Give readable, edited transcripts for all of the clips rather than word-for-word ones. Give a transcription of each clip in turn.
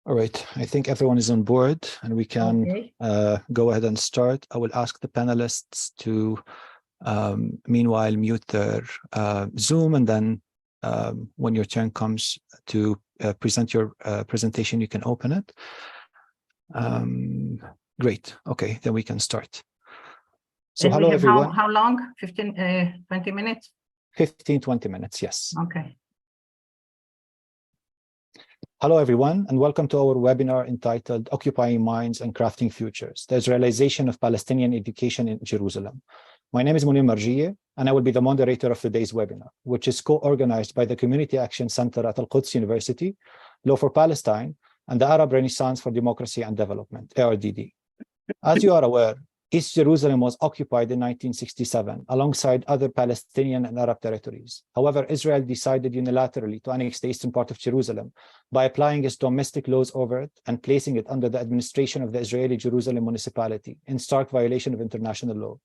All right, I think everyone is on board and we can go ahead and start. I will ask the panelists to meanwhile mute their Zoom, and then when your turn comes to present your presentation, you can open it. Great, okay, then we can start. So hello everyone. How long? 15, 20 minutes? 15, 20 minutes, yes. Okay. Hello, everyone, and welcome to our webinar entitled Occupying Minds and Crafting Futures, the Israelization of Palestinian Education in Jerusalem. My name is Munir Marjiyeh, and I will be the moderator of today's webinar, which is co-organized by the Community Action Center at Al-Quds University, Law for Palestine, and the Arab Renaissance for Democracy and Development, ARDD. As you are aware, East Jerusalem was occupied in 1967 alongside other Palestinian and Arab territories. However, Israel decided unilaterally to annex the eastern part of Jerusalem by applying its domestic laws over it and placing it under the administration of the Israeli Jerusalem municipality in stark violation of international law.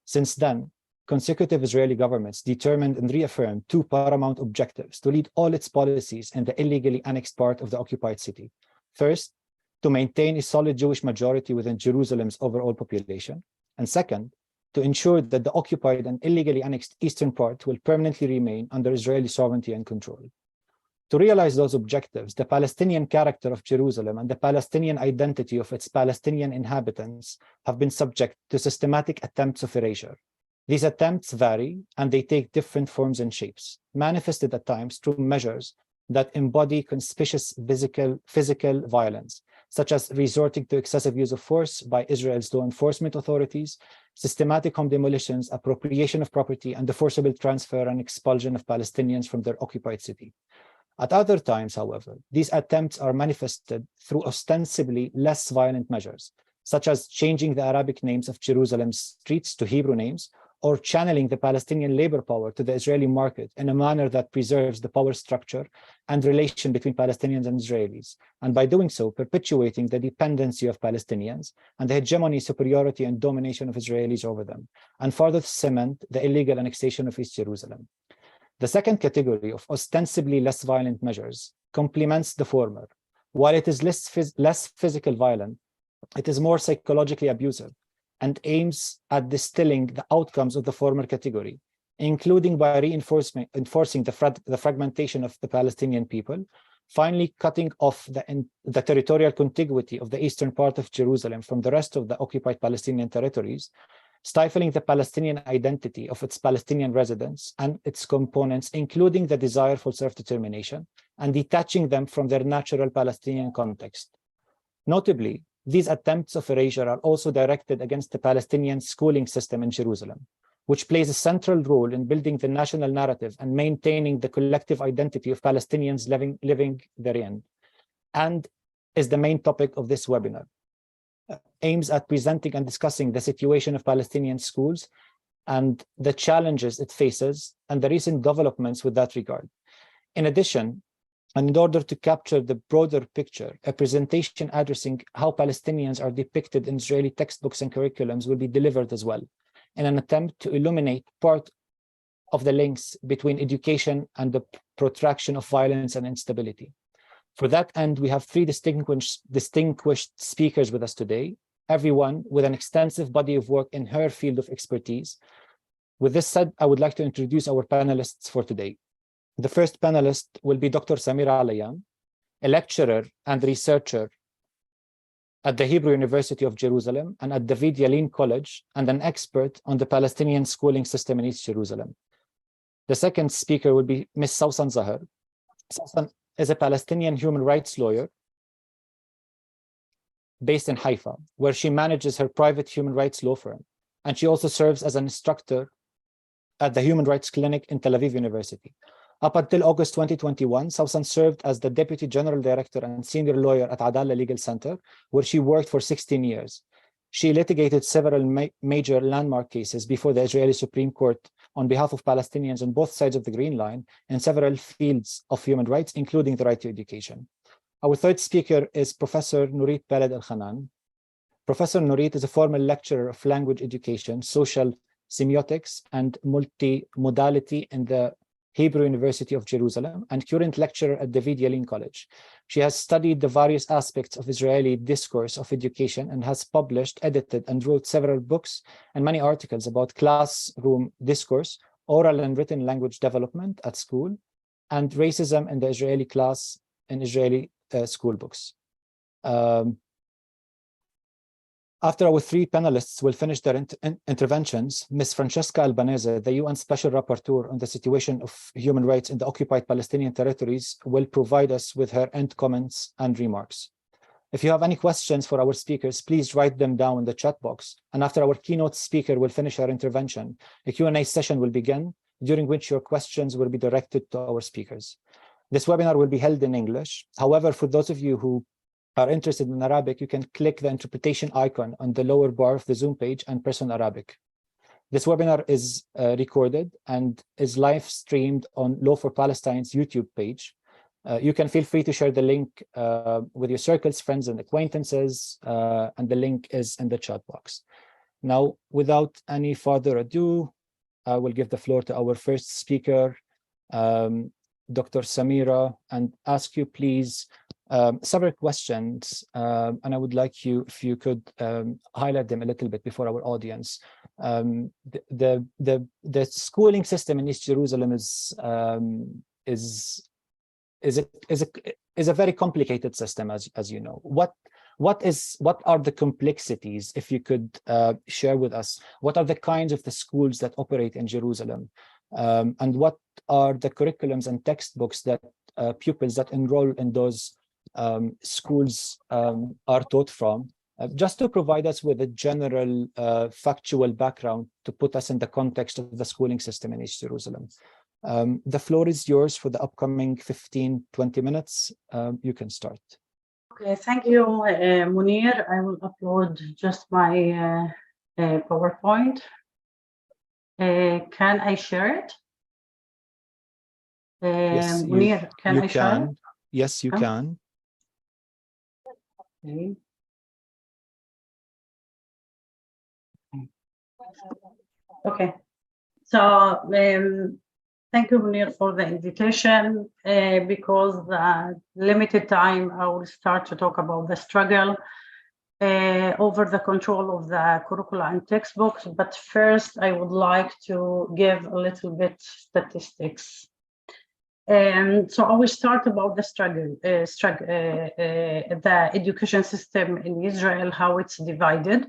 Since then, consecutive Israeli governments determined and reaffirmed two paramount objectives to lead all its policies in the illegally annexed part of the occupied city. First, to maintain a solid Jewish majority within Jerusalem's overall population, and second, to ensure that the occupied and illegally annexed eastern part will permanently remain under Israeli sovereignty and control. To realize those objectives, the Palestinian character of Jerusalem and the Palestinian identity of its Palestinian inhabitants have been subject to systematic attempts of erasure. These attempts vary, and they take different forms and shapes, manifested at times through measures that embody conspicuous physical violence, such as resorting to excessive use of force by Israel's law enforcement authorities, systematic home demolitions, appropriation of property, and the forcible transfer and expulsion of Palestinians from their occupied city. At other times, however, these attempts are manifested through ostensibly less violent measures, such as changing the Arabic names of Jerusalem's streets to Hebrew names, or channeling the Palestinian labor power to the Israeli market in a manner that preserves the power structure and relation between Palestinians and Israelis, and by doing so, perpetuating the dependency of Palestinians and the hegemony, superiority, and domination of Israelis over them, and further cement the illegal annexation of East Jerusalem. The second category of ostensibly less violent measures complements the former. While it is less physical violence, it is more psychologically abusive and aims at distilling the outcomes of the former category, including by enforcing the fragmentation of the Palestinian people, finally cutting off the territorial contiguity of the eastern part of Jerusalem from the rest of the occupied Palestinian territories, stifling the Palestinian identity of its Palestinian residents and its components, including the desire for self-determination, and detaching them from their natural Palestinian context. Notably, these attempts of erasure are also directed against the Palestinian schooling system in Jerusalem, which plays a central role in building the national narrative and maintaining the collective identity of Palestinians living therein, and is the main topic of this webinar. Aims at presenting and discussing the situation of Palestinian schools and the challenges it faces and the recent developments with that regard. In addition, and in order to capture the broader picture, a presentation addressing how Palestinians are depicted in Israeli textbooks and curriculums will be delivered as well, in an attempt to illuminate part of the links between education and the protraction of violence and instability. For that end, we have three distinguished speakers with us today, everyone with an extensive body of work in her field of expertise. With this said, I would like to introduce our panelists for today. The first panelist will be Dr. Samira Alayan, a lecturer and researcher at the Hebrew University of Jerusalem and at David Yalin College, and an expert on the Palestinian schooling system in East Jerusalem. The second speaker will be Ms. Sawsan Zahar. Sawsan is a Palestinian human rights lawyer based in Haifa, where she manages her private human rights law firm, and she also serves as an instructor at the Human Rights Clinic in Tel Aviv University. Up until August 2021, Sawsan served as the Deputy General Director and Senior Lawyer at Adala Legal Center, where she worked for 16 years. She litigated several major landmark cases before the Israeli Supreme Court on behalf of Palestinians on both sides of the Green Line in several fields of human rights, including the right to education. Our third speaker is Professor Nurit Balad Al-Khanan. Professor Nurit is a former lecturer of language education, social semiotics, and multimodality in the Hebrew University of Jerusalem, and current lecturer at David Yalin College. She has studied the various aspects of Israeli discourse of education and has published, edited, and wrote several books and many articles about classroom discourse, oral and written language development at school, and racism in the Israeli class in Israeli school books. After our three panelists will finish their interventions, Ms. Francesca Albanese, the UN Special Rapporteur on the situation of human rights in the occupied Palestinian territories, will provide us with her end comments and remarks. If you have any questions for our speakers, please write them down in the chat box. And after our keynote speaker will finish her intervention, a Q&A session will begin, during which your questions will be directed to our speakers. This webinar will be held in English. However, for those of you who are interested in Arabic, you can click the interpretation icon on the lower bar of the Zoom page and press on Arabic. This webinar is recorded and is live streamed on Law for Palestine's YouTube page. You can feel free to share the link with your circles, friends, and acquaintances, and the link is in the chat box. Now, without any further ado, I will give the floor to our first speaker, Dr. Samira, and ask you please several questions, and I would like you, if you could highlight them a little bit before our audience. The schooling system in East Jerusalem is a very complicated system, as you know. What are the complexities, if you could share with us? What are the kinds of the schools that operate in Jerusalem, and what are the curriculums and textbooks that pupils that enroll in those schools are taught from, just to provide us with a general factual background to put us in the context of the schooling system in East Jerusalem. The floor is yours for the upcoming 15-20 minutes. You can start. Okay, thank you, Munir. I will upload just my PowerPoint. Can I share it? Yes, Munir, can I share it? Yes, you can. Okay. Okay. So thank you, Munir, for the invitation. Because limited time, I will start to talk about the struggle over the control of the curricula and textbooks. But first, I would like to give a little bit statistics. So I will start about the the education system in Israel, how it's divided,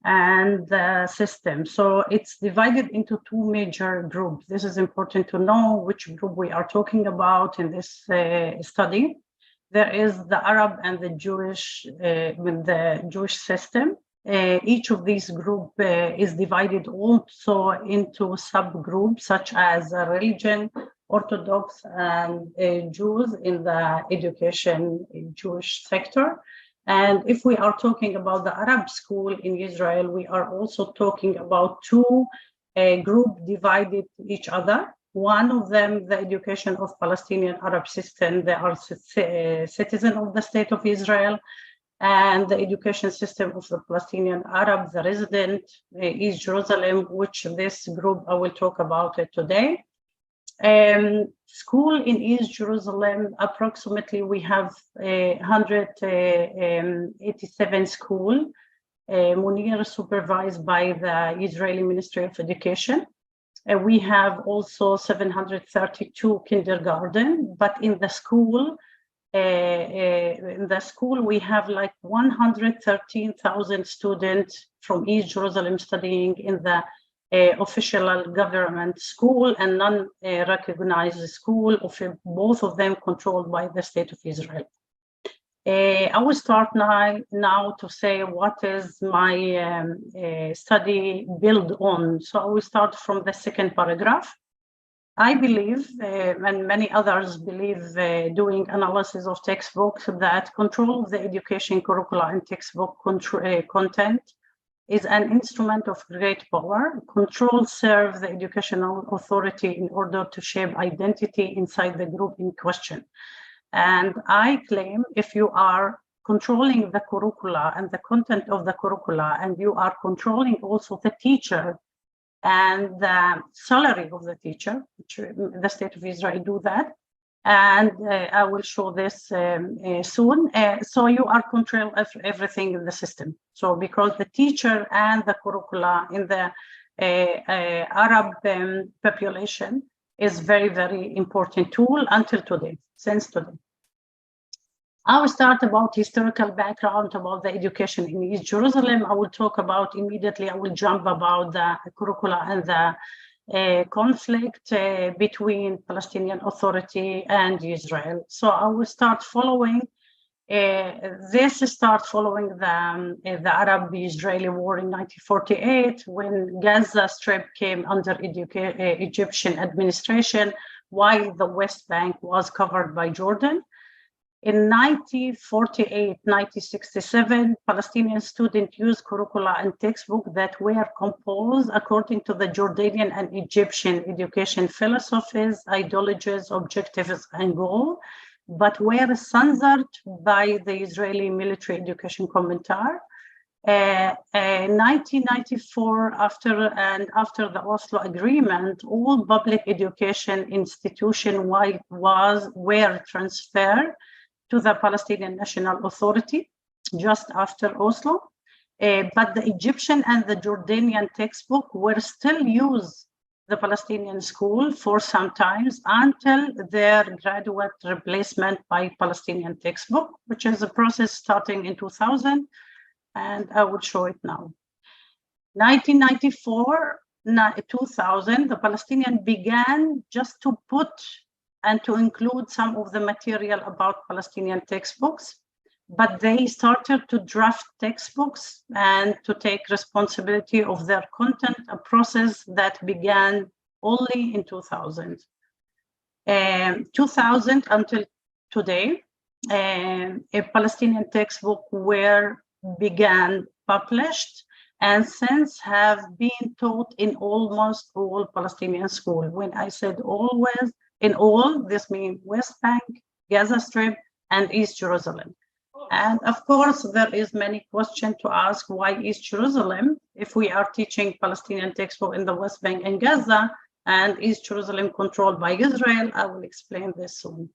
and the system. So it's divided into two major groups. This is important to know which group we are talking about in this study. There is the Arab and the Jewish system. Each of these groups is divided also into subgroups such as religion, Orthodox, and Jews in the education Jewish sector. And if we are talking about the Arab school in Israel, we are also talking about two groups divided each other. One of them, the education of Palestinian Arab system, they are citizens of the state of Israel, and the education system of the Palestinian Arab, the resident, East Jerusalem, which this group, I will talk about it today. School in East Jerusalem, approximately we have 187 schools, Munir supervised by the Israeli Ministry of Education. We have also 732 kindergarten, but in the school we have like 113,000 students from East Jerusalem studying in the official government school and non-recognized school, both of them controlled by the state of Israel. I will start now to say what is my study built on. So I will start from the second paragraph. I believe, and many others believe, doing analysis of textbooks, that control of the education curricula and textbook content is an instrument of great power. Control serves the educational authority in order to shape identity inside the group in question. And I claim if you are controlling the curricula and the content of the curricula, and you are controlling also the teacher and the salary of the teacher, which the state of Israel do that, and I will show this soon. So you are controlling everything in the system. So because the teacher and the curricula in the Arab population is very, very important tool until today, since today. I will start about historical background about the education in East Jerusalem. I will talk about immediately, I will jump about the curricula and the conflict between Palestinian Authority and Israel. So I will start following the Arab-Israeli war in 1948, when Gaza Strip came under Egyptian administration, while the West Bank was covered by Jordan. In 1948, 1967, Palestinian students used curricula and textbooks that were composed according to the Jordanian and Egyptian education philosophies, ideologies, objectives, and goals, but were censored by the Israeli military education commentary. 1994, after the Oslo Agreement, all public education institutions were transferred to the Palestinian National Authority just after Oslo. But the Egyptian and the Jordanian textbook were still used the Palestinian school for some times until their graduate replacement by Palestinian textbook, which is a process starting in 2000, and I will show it now. 1994, 2000, the Palestinians began just to put and to include some of the material about Palestinian textbooks, but they started to draft textbooks and to take responsibility of their content, a process that began only in 2000. 2000 until today, a Palestinian textbook began published and since have been taught in almost all Palestinian schools. When I said always, in all, this means West Bank, Gaza Strip, and East Jerusalem. And of course, there is many questions to ask why East Jerusalem, if we are teaching Palestinian textbook in the West Bank and Gaza, and East Jerusalem controlled by Israel. I will explain this soon.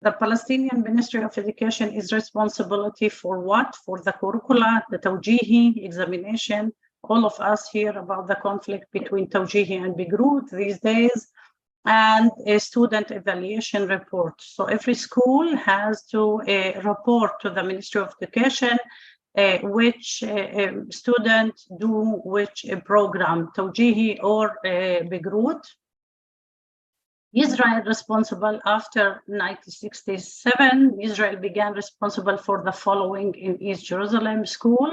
The Palestinian Ministry of Education is responsibility for what? For the curricula, the tawjihi, examination. All of us hear about the conflict between tawjihi and Beirut these days, and a student evaluation report. So every school has to report to the Ministry of Education which student do which program, tawjihi or Beirut. Israel responsible after 1967, Israel began responsible for the following in East Jerusalem: school,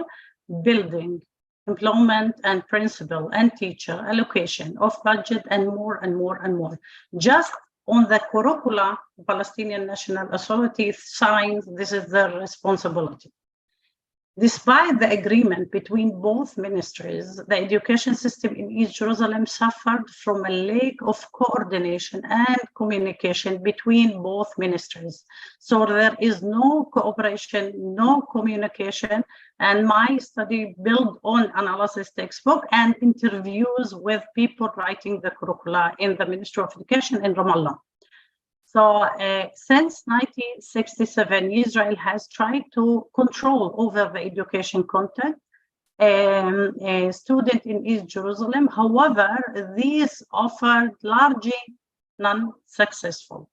building, employment and principal and teacher, allocation of budget, and more and more and more. Just on the curricula, Palestinian National Authority signs this is their responsibility. Despite the agreement between both ministries, the education system in East Jerusalem suffered from a lack of coordination and communication between both ministries. So there is no cooperation, no communication, and my study built on analysis textbook and interviews with people writing the curricula in the Ministry of Education in Ramallah. So since 1967, Israel has tried to control over the education content. A student in East Jerusalem, however, these offered largely non-successful.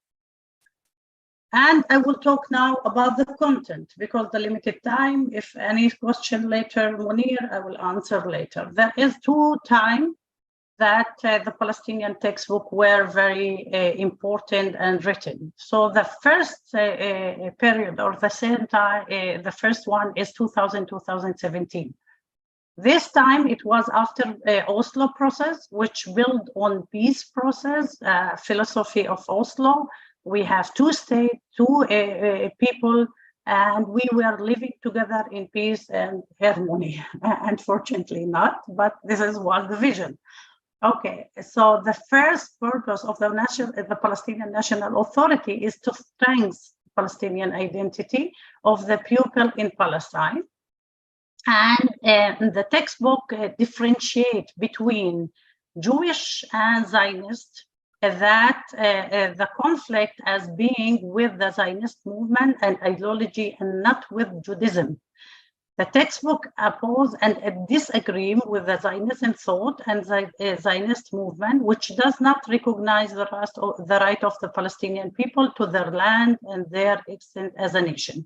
And I will talk now about the content because the limited time. If any question later, Munir, I will answer later. There is 2 times that the Palestinian textbook were very important and written. So the first period or the same time, the first one is 2000-2017. This time it was after Oslo process, which built on peace process, philosophy of Oslo. We have 2 states, 2 people, and we were living together in peace and harmony. Unfortunately not, but this was the vision. Okay, so the first purpose of the Palestinian National Authority is to strengthen Palestinian identity of the people in Palestine. And the textbook differentiate between Jewish and Zionist, that the conflict as being with the Zionist movement and ideology and not with Judaism. The textbook oppose and disagree with the Zionism thought and the Zionist movement, which does not recognize the right of the Palestinian people to their land and their extent as a nation.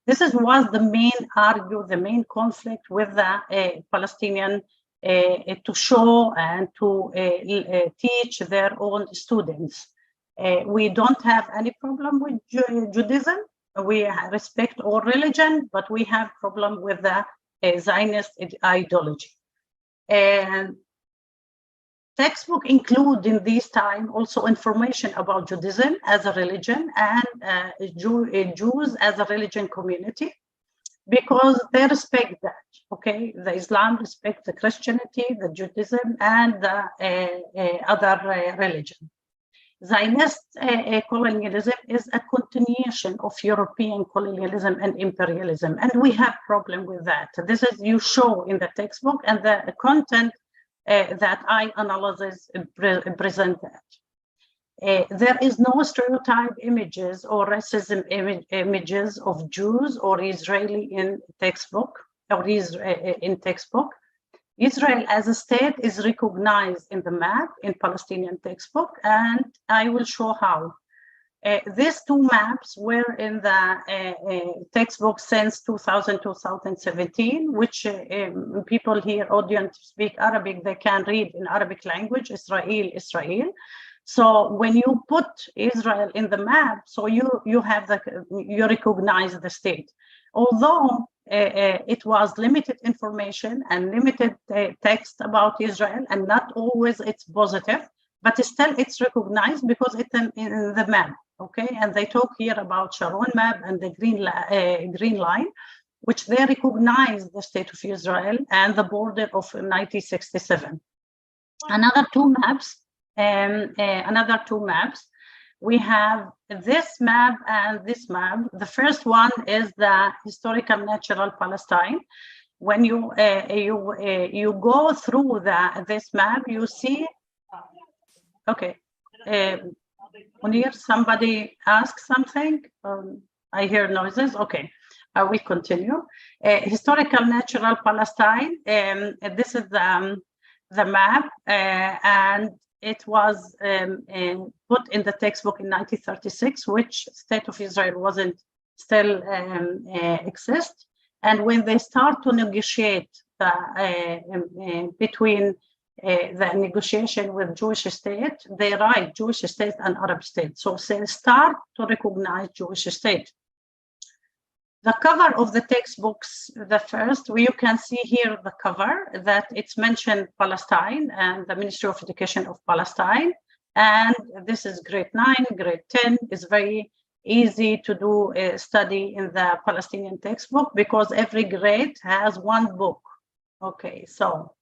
This was the main conflict with the Palestinian to show and to teach their own students. We don't have any problem with Judaism. We respect all religion, but we have problem with the Zionist ideology. And textbook include in this time also information about Judaism as a religion and Jews as a religion community, because they respect that. Okay, the Islam respect the Christianity, the Judaism, and the other religion. Zionist colonialism is a continuation of European colonialism and imperialism, and we have problem with that. This is you show in the textbook, and the content that I analyze present that. There is no stereotype images or racism images of Jews or Israeli in textbook or in textbook. Israel as a state is recognized in the map in Palestinian textbook, and I will show how. These 2 maps were in the textbook since 2000-2017, which people here, audience speak Arabic, they can read in Arabic language, Israel. So when you put Israel in the map, so you recognize the state. Although it was limited information and limited text about Israel, and not always it's positive, but still it's recognized because it's in the map, okay? And they talk here about Sharon map and the green line, which they recognize the state of Israel and the border of 1967. Another two maps. We have this map and this map. The first one is the historical natural Palestine. When you go through this map, you see. Okay. Munir, somebody ask something? I hear noises. Okay, we continue. Historical natural Palestine. This is the map, and it was put in the textbook in 1936, which State of Israel wasn't still exist. And when they start to negotiate between the negotiation with Jewish state, they write Jewish state and Arab state. So they start to recognize Jewish state. The cover of the textbooks, the first, you can see here the cover that it's mentioned Palestine and the Ministry of Education of Palestine. And this is grade 9, grade 10 is very easy to do a study in the Palestinian textbook because every grade has one book. Okay, so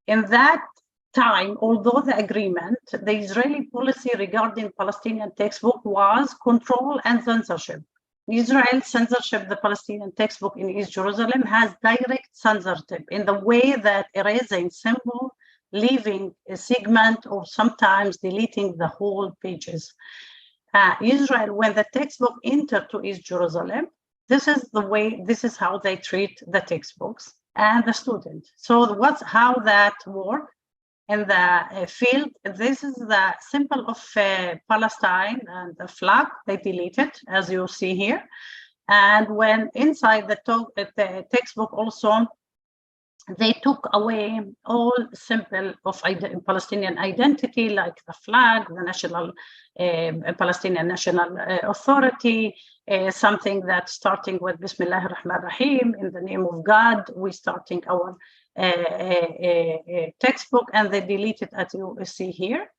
in that time, although the agreement, the Israeli policy regarding Palestinian textbook was control and censorship. Israel censorship the Palestinian textbook in East Jerusalem has direct censorship in the way that erasing symbol, leaving a segment, or sometimes deleting the whole pages. Israel, when the textbook entered to East Jerusalem, this is how they treat the textbooks and the student. So how that work in the field, this is the symbol of Palestine and the flag, they delete it, as you see here. And when inside the textbook also, they took away all symbol of Palestinian identity, like the flag, the national Palestinian National Authority, something that's starting with Bismillah ar-Rahman ar-Rahim, in the name of God, we're starting our textbook, and they delete it as you see here.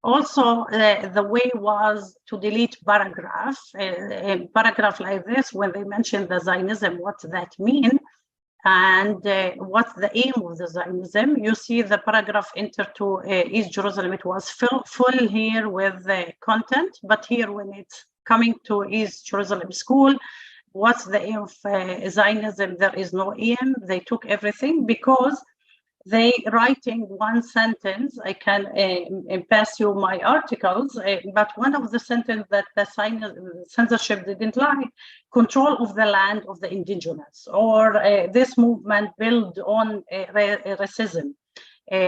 Also, the way was to delete paragraph, a paragraph like this, when they mention the Zionism, what that mean, and what's the aim of the Zionism. You see the paragraph entered to East Jerusalem, it was full here with the content, but here when it's coming to East Jerusalem school, what's the aim of Zionism? There is no aim. They took everything because they writing one sentence. I can pass you my articles, but one of the sentence that the censorship didn't like, control of the land of the indigenous, or this movement built on racism,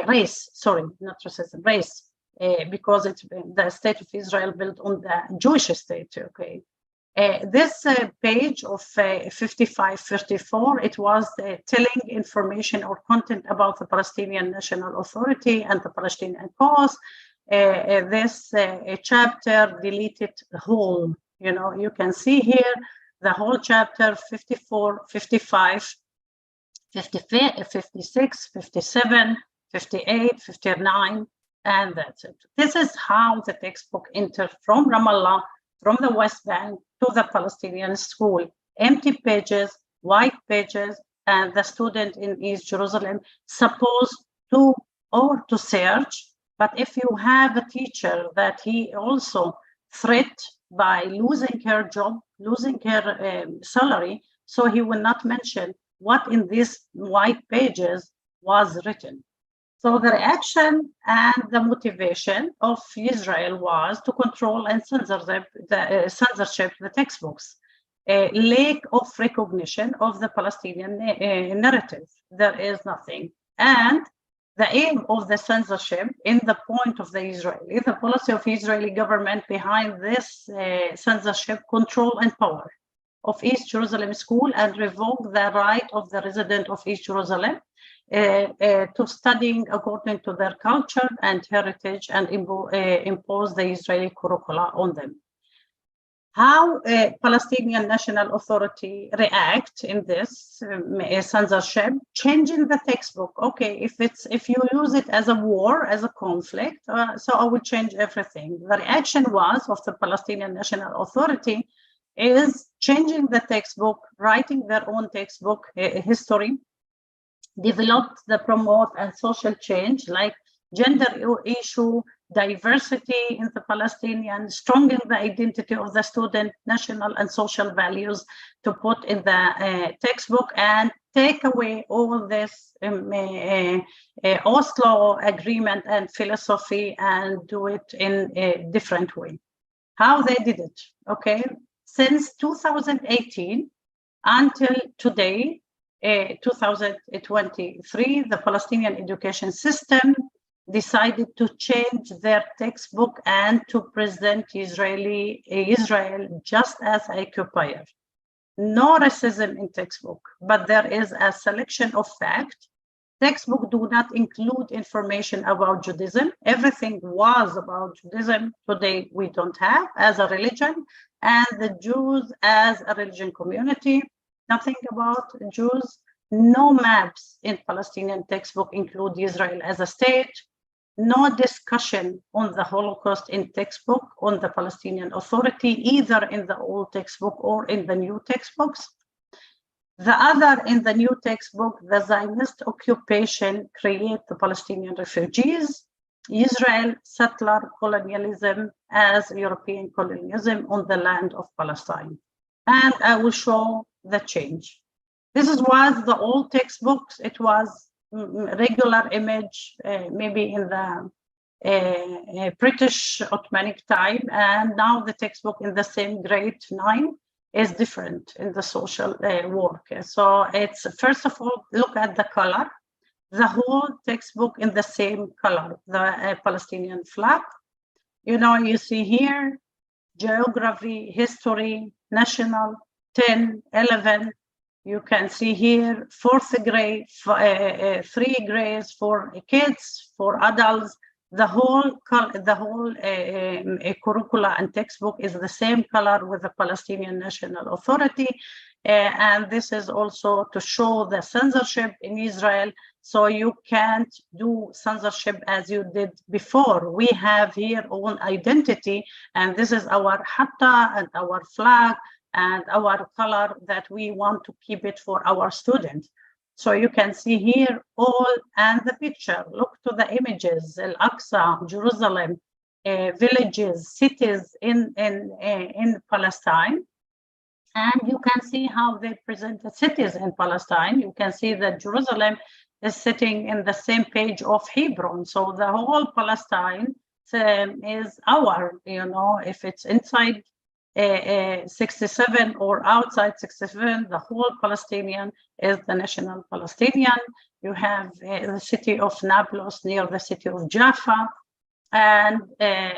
race, sorry, not racism, race, because it's the state of Israel built on the Jewish state, okay. This page of 55-54, it was telling information or content about the Palestinian National Authority and the Palestinian cause. This chapter deleted whole, you know, you can see here the whole chapter 54, 55, 56, 57, 58, 59, and that's it. This is how the textbook entered from Ramallah, from the West Bank to the Palestinian school. Empty pages, white pages, and the student in East Jerusalem supposed to search. But if you have a teacher that he also threat by losing her job, losing her salary, so he will not mention what in these white pages was written. So the reaction and the motivation of Israel was to control and censorship the textbooks, a lack of recognition of the Palestinian narrative. There is nothing. And the aim of the censorship in the point of the policy of Israeli government behind this censorship, control and power of East Jerusalem school and revoke the right of the resident of East Jerusalem to studying according to their culture and heritage and impose the Israeli curricula on them. How Palestinian National Authority react in this censorship, changing the textbook. Okay, if you use it as a war, as a conflict, so I will change everything. The reaction was of the Palestinian National Authority is changing the textbook, writing their own textbook history, developed the promote and social change like gender issue, diversity in the Palestinian, strengthen the identity of the student, national and social values to put in the textbook, and take away all this Oslo agreement and philosophy and do it in a different way. How they did it, okay? Since 2018 until today, 2023, the Palestinian education system decided to change their textbook and to present Israel just as occupier. No racism in textbook, but there is a selection of fact. Textbook do not include information about Judaism. Everything was about Judaism. Today we don't have as a religion, and the Jews as a religion community. Nothing about Jews. No maps in Palestinian textbook include Israel as a state. No discussion on the Holocaust in textbook on the Palestinian Authority, either in the old textbook or in the new textbooks. The other, in the new textbook, the Zionist occupation create the Palestinian refugees, Israel settler colonialism as European colonialism on the land of Palestine. And I will show the change. This was the old textbooks. It was regular image, maybe in the British Ottomanic time, and now the textbook in the same grade 9 is different in the social work. So it's, first of all, look at the color. The whole textbook in the same color, the Palestinian flag. You know, you see here, geography, history, national, 10, 11. You can see here, 4th grade, 3 grades for kids, for adults. The whole curricula and textbook is the same color with the Palestinian National Authority. And this is also to show the censorship in Israel. So you can't do censorship as you did before. We have here own identity, and this is our hatta and our flag and our color that we want to keep it for our students. So you can see here all and the picture. Look to the images: Al-Aqsa, Jerusalem, villages, cities in Palestine. And you can see how they present the cities in Palestine. You can see that Jerusalem is sitting in the same page of Hebron. So the whole Palestine is our, you know, if it's inside 67 or outside 67, the whole Palestinian is the national Palestinian. You have the city of Nablus near the city of Jaffa, and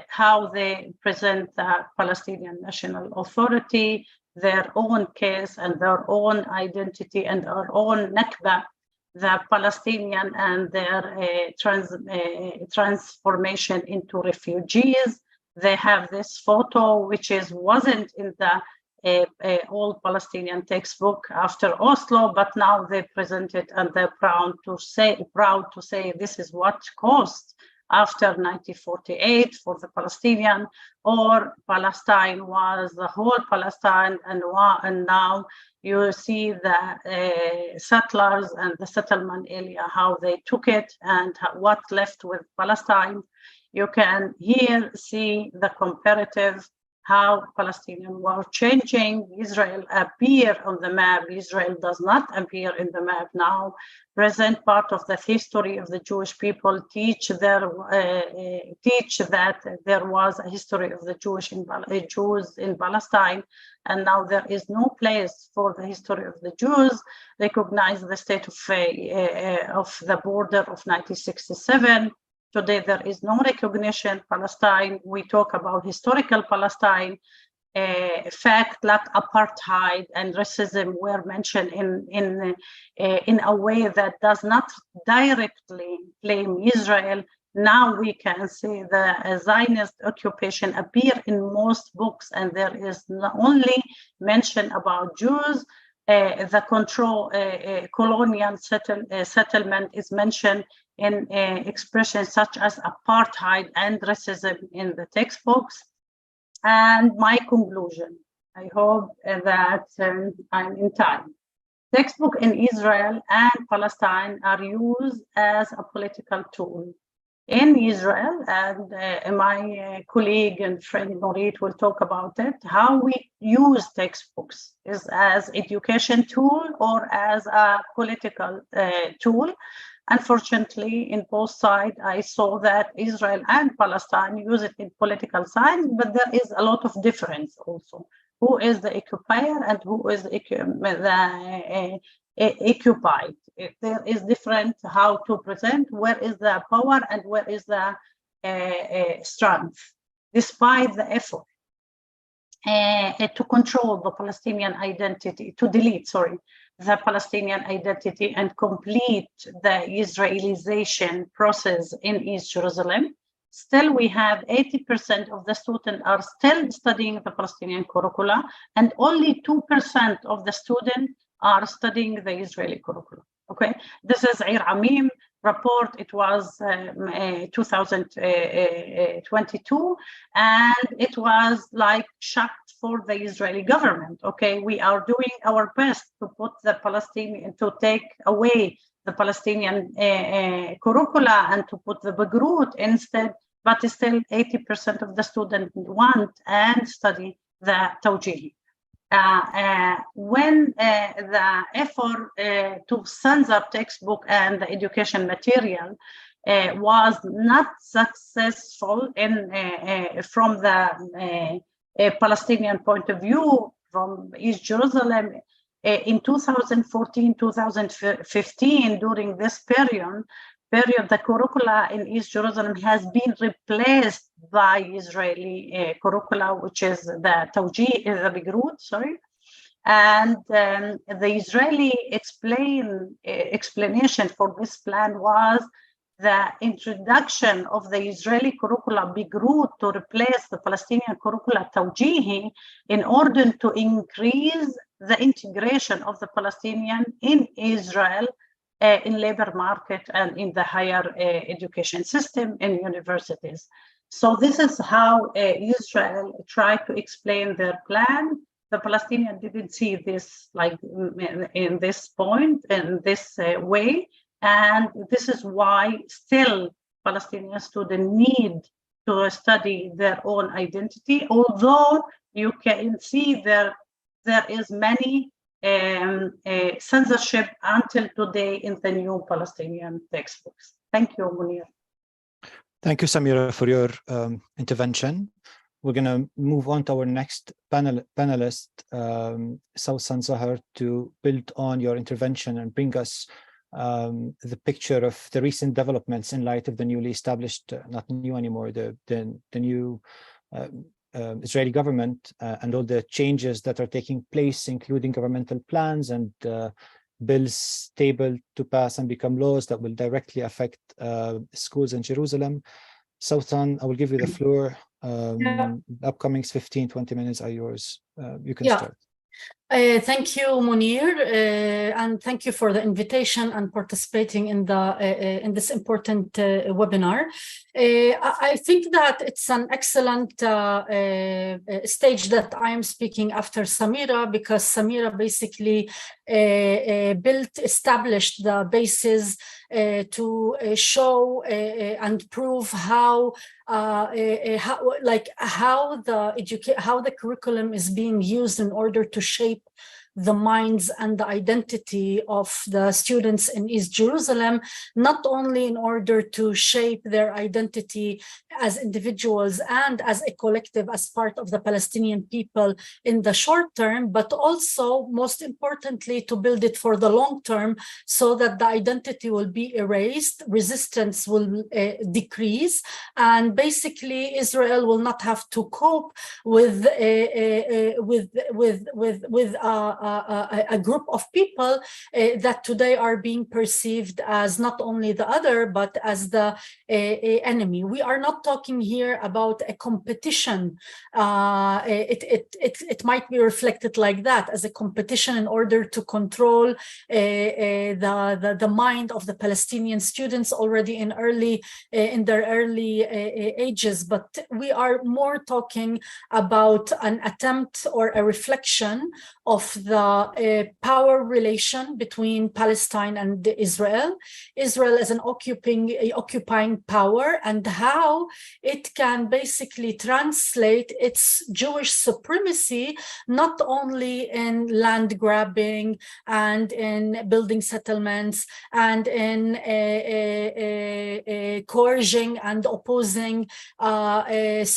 how they present the Palestinian National Authority, their own case and their own identity and their own Nakba, the Palestinian and their transformation into refugees. They have this photo, which wasn't in the old Palestinian textbook after Oslo, but now they present it, and they're proud to say this is what cost after 1948 for the Palestinian, or Palestine was the whole Palestine, and now you see the settlers and the settlement area, how they took it and what left with Palestine. You can here see the comparative, how Palestinians were changing. Israel appear on the map. Israel does not appear in the map now. Present part of the history of the Jewish people, teach that there was a history of the Jews in Palestine, and now there is no place for the history of the Jews. Recognize the state of the border of 1967. Today, there is no recognition. Palestine, we talk about historical Palestine. Fact like apartheid and racism were mentioned in a way that does not directly blame Israel. Now we can see the Zionist occupation appear in most books, and there is not only mention about Jews. The control colonial settlement is mentioned in expressions such as apartheid and racism in the textbooks. And my conclusion, I hope that I'm in time. Textbooks in Israel and Palestine are used as a political tool. in Israel, and my colleague and friend Norit will talk about it, how we use textbooks is as education tool or as a political tool. Unfortunately, in both sides, I saw that Israel and Palestine use it in political sides, but there is a lot of difference also. Who is the occupier and who is the occupied? There is different how to present, where is the power and where is the strength, despite the effort to control the Palestinian identity, to delete, the Palestinian identity and complete the Israelization process in East Jerusalem. Still, we have 80% of the students are still studying the Palestinian curricula, and only 2% of the students are studying the Israeli curriculum. Okay, this is Ir Amim report. It was 2022, and it was like shocked for the Israeli government. Okay, we are doing our best to put the Palestinian, to take away the Palestinian curricula and to put the Bagrut instead, but still 80% of the students want and study the Tawjihi. When the effort to censor textbook and the education material was not successful from the Palestinian point of view, from East Jerusalem, in 2014-2015, during this period, the curricula in East Jerusalem has been replaced by Israeli curricula, which is the Tawjih, the Bagrut, and the Israeli explanation for this plan was the introduction of the Israeli curricula Bagrut to replace the Palestinian curricula Tawjihi in order to increase the integration of the Palestinian in Israel in labor market and in the higher education system in universities. So this is how Israel tried to explain their plan. The Palestinians didn't see this like in this point, in this way. And this is why still Palestinian students need to study their own identity, although you can see there is many censorship until today in the new Palestinian textbooks. Thank you, Munir. Thank you, Samira, for your intervention. We're going to move on to our next panelist, Sausan Zahar, to build on your intervention and bring us the picture of the recent developments in light of the newly established, not new anymore, the new Israeli government and all the changes that are taking place, including governmental plans and bills tabled to pass and become laws that will directly affect schools in Jerusalem. Sausan, I will give you the floor. The upcoming 15-20 minutes are yours. You can start. Thank you, Munir, and thank you for the invitation and participating in this important webinar. I think that it's an excellent stage that I am speaking after Samira, because Samira basically established the basis to show and prove how the curriculum is being used in order to shape the minds and the identity of the students in East Jerusalem, not only in order to shape their identity as individuals and as a collective, as part of the Palestinian people in the short term, but also, most importantly, to build it for the long term so that the identity will be erased, resistance will decrease, and basically Israel will not have to cope with a group of people that today are being perceived as not only the other, but as the enemy. We are not talking here about a competition. It might be reflected like that, as a competition in order to control the mind of the Palestinian students already in their early ages. But we are more talking about an attempt or a reflection of the power relation between Palestine and Israel, Israel as an occupying power, and how it can basically translate its Jewish supremacy not only in land grabbing and in building settlements and in coercing and opposing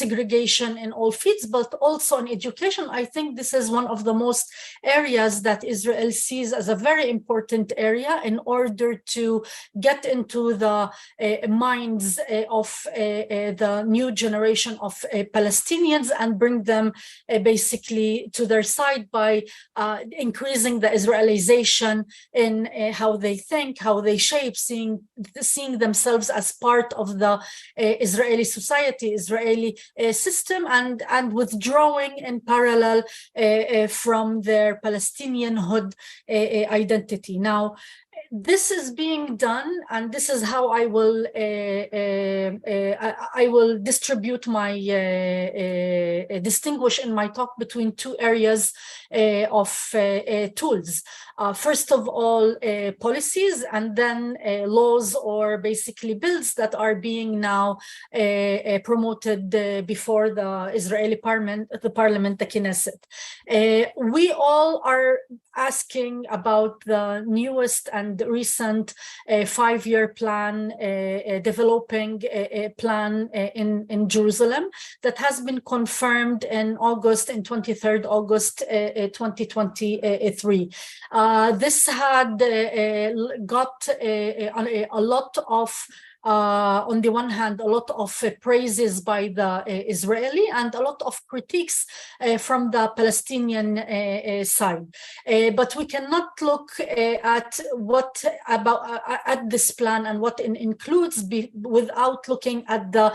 segregation in all fields, but also in education. I think this is one of the most areas that Israel sees as a very important area in order to get into the minds of the new generation of Palestinians and bring them basically to their side by increasing the Israelization in how they think, how they shape, seeing themselves as part of the Israeli society, Israeli system, and withdrawing in parallel from their Palestinianhood identity. Now, this is being done, and this is how I will distribute my distinguish in my talk between two areas of tools. First of all, policies, and then laws or basically bills that are being now promoted before the Israeli parliament, the Knesset. We all are asking about the newest and recent 5-year plan, developing a plan in Jerusalem that has been confirmed in 23rd August 2023. This had got a lot of on the one hand, a lot of praises by the Israeli and a lot of critiques from the Palestinian side. But we cannot look at what about at this plan and what it includes without looking at the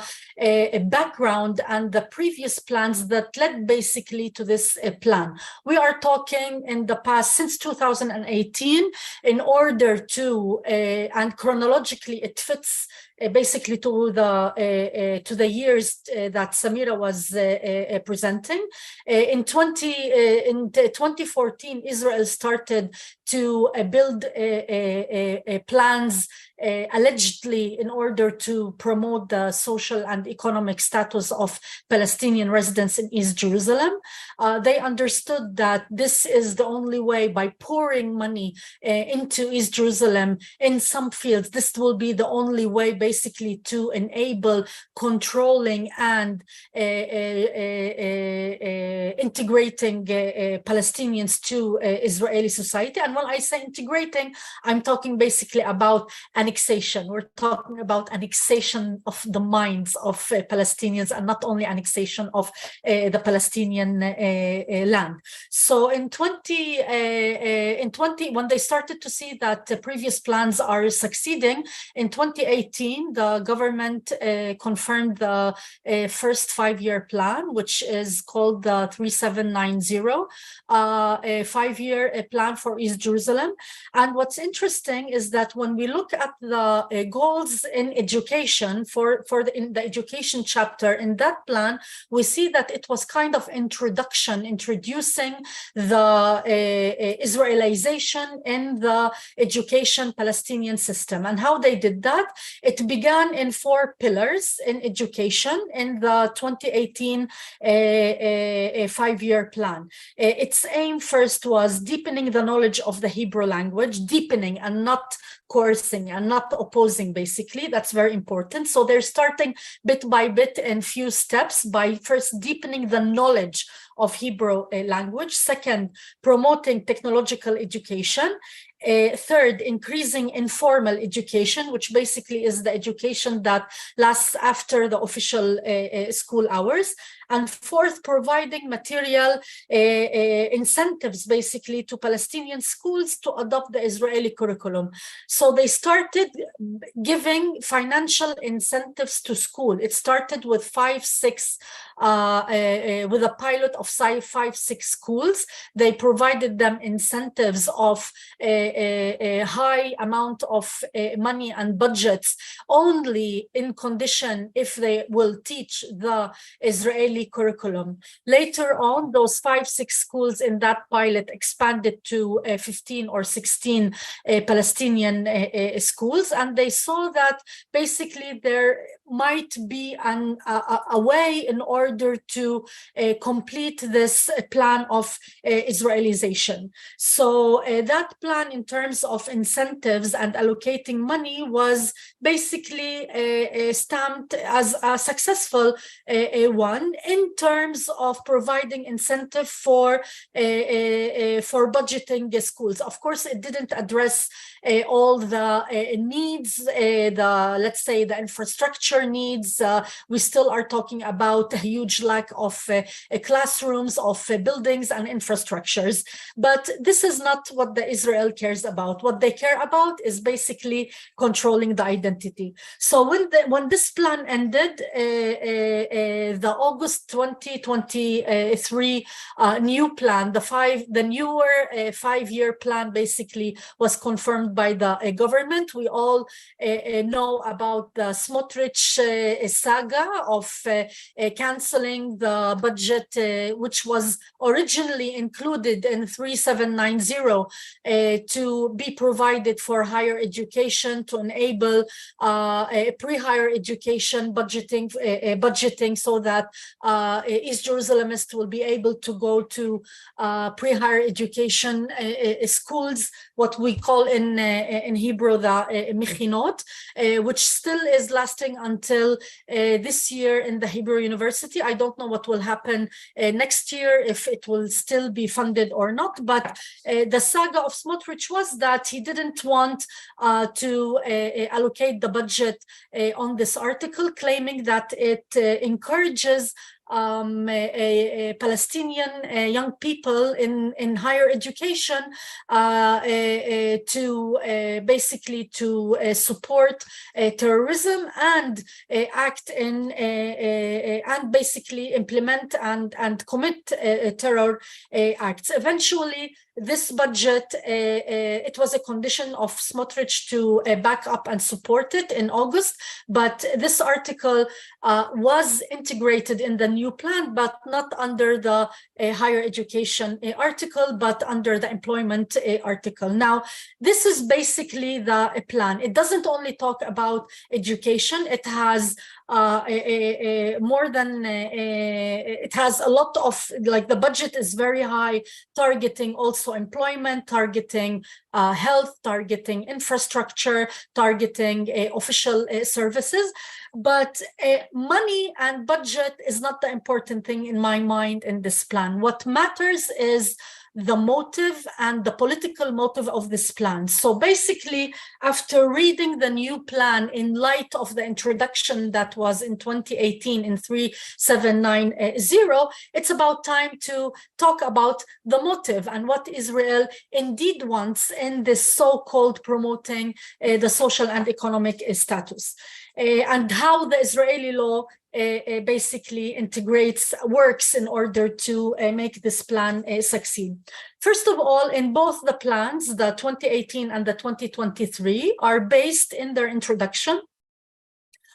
background and the previous plans that led basically to this plan. We are talking in the past since 2018 in order to, and chronologically it fits basically to the years that Samira was presenting. In 2014, Israel started to build plans allegedly in order to promote the social and economic status of Palestinian residents in East Jerusalem. They understood that this is the only way, by pouring money into East Jerusalem in some fields, this will be the only way basically to enable controlling and integrating Palestinians to Israeli society. And when I say integrating, I'm talking basically about annexation. We're talking about annexation of the minds of Palestinians and not only annexation of the Palestinian land. So in 20, when they started to see that the previous plans are succeeding, in 2018, the government confirmed the first 5-year plan, which is called the 3790, a 5-year plan for East Jerusalem. And what's interesting is that when we look at the goals in education in the education chapter in that plan, we see that it was kind of introducing the Israelization in the education Palestinian system. And how they did that, it began in 4 pillars in education in the 2018 5-year plan. Its aim first was deepening the knowledge of the Hebrew language, deepening and not coercing and not opposing, basically. That's very important. So they're starting bit by bit in few steps by first deepening the knowledge of Hebrew language. Second, promoting technological education. Third, increasing informal education, which basically is the education that lasts after the official school hours. And fourth, providing material incentives basically to Palestinian schools to adopt the Israeli curriculum. So they started giving financial incentives to school. It started with 5-6 with a pilot of 5-6 schools. They provided them incentives of a high amount of money and budgets only in condition if they will teach the Israeli curriculum. Later on, those 5-6 schools in that pilot expanded to 15 or 16 Palestinian schools, and they saw that basically there might be a way in order to complete this plan of Israelization. So that plan in terms of incentives and allocating money was basically stamped as a successful one in terms of providing incentive for budgeting the schools. Of course, it didn't address all the needs, let's say the infrastructure needs. We still are talking about a huge lack of classrooms, of buildings and infrastructures. But this is not what the Israel cares about. What they care about is basically controlling the identity. So when this plan ended, the August 2023 new plan, the newer 5-year plan basically was confirmed by the government. We all know about the Smotrich saga of canceling the budget, which was originally included in 3790 to be provided for higher education, to enable pre-higher education budgeting so that East Jerusalemists will be able to go to pre-higher education schools, what we call in Hebrew the Mechinot, which still is lasting until this year in the Hebrew University. I don't know what will happen next year, if it will still be funded or not, but the saga of Smotrich was that he didn't want to allocate the budget on this article, claiming that it encourages Palestinian young people in higher education to basically to support terrorism and act in and basically implement and commit terror acts. Eventually, this budget, it was a condition of Smotrich to back up and support it in August, but this article was integrated in the new plan, but not under the higher education article, but under the employment article. Now, this is basically the plan. It doesn't only talk about education. It has more than, it has a lot of, like the budget is very high, targeting also employment, targeting health, targeting infrastructure, targeting official services. But money and budget is not the important thing in my mind in this plan. What matters is the motive and the political motive of this plan. So basically, after reading the new plan in light of the introduction that was in 2018 in 3790, it's about time to talk about the motive and what Israel indeed wants in this so-called promoting the social and economic status. And how the Israeli law basically works in order to make this plan succeed. First of all, in both the plans, the 2018 and the 2023 are based in their introduction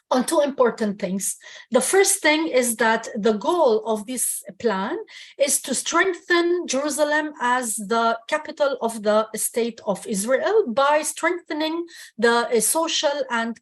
on two important things. The first thing is that the goal of this plan is to strengthen Jerusalem as the capital of the state of Israel by strengthening the social and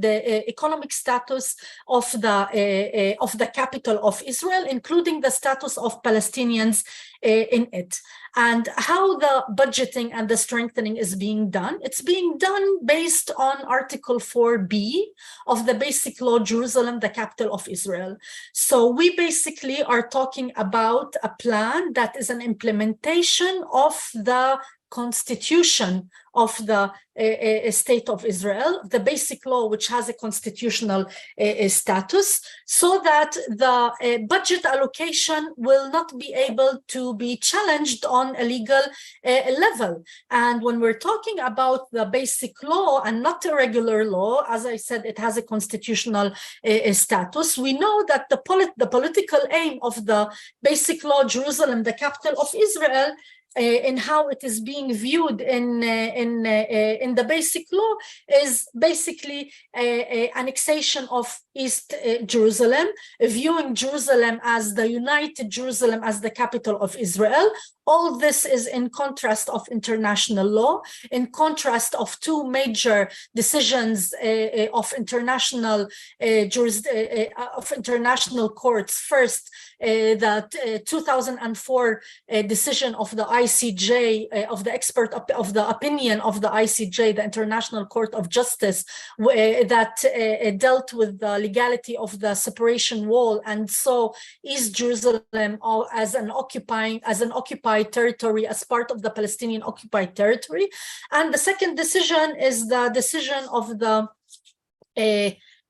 economic status of the capital of Israel, including the status of Palestinians in it. And how the budgeting and the strengthening is being done, it's being done based on Article 4B of the Basic Law, Jerusalem, the capital of Israel. So we basically are talking about a plan that is an implementation of the constitution of the state of Israel, the basic law, which has a constitutional status, so that the budget allocation will not be able to be challenged on a legal level. And when we're talking about the basic law and not a regular law, as I said, it has a constitutional status. We know that the political aim of the basic law, Jerusalem, the capital of Israel, in how it is being viewed in the basic law, is basically annexation of East Jerusalem, viewing Jerusalem as the united Jerusalem as the capital of Israel. All this is in contrast of international law, in contrast of two major decisions of international courts. First, that 2004 decision of the ICJ, of the opinion of the ICJ, the International Court of Justice, that dealt with the legality of the separation wall, and saw East Jerusalem as an occupied territory, as part of the Palestinian occupied territory. And the second decision is the decision of the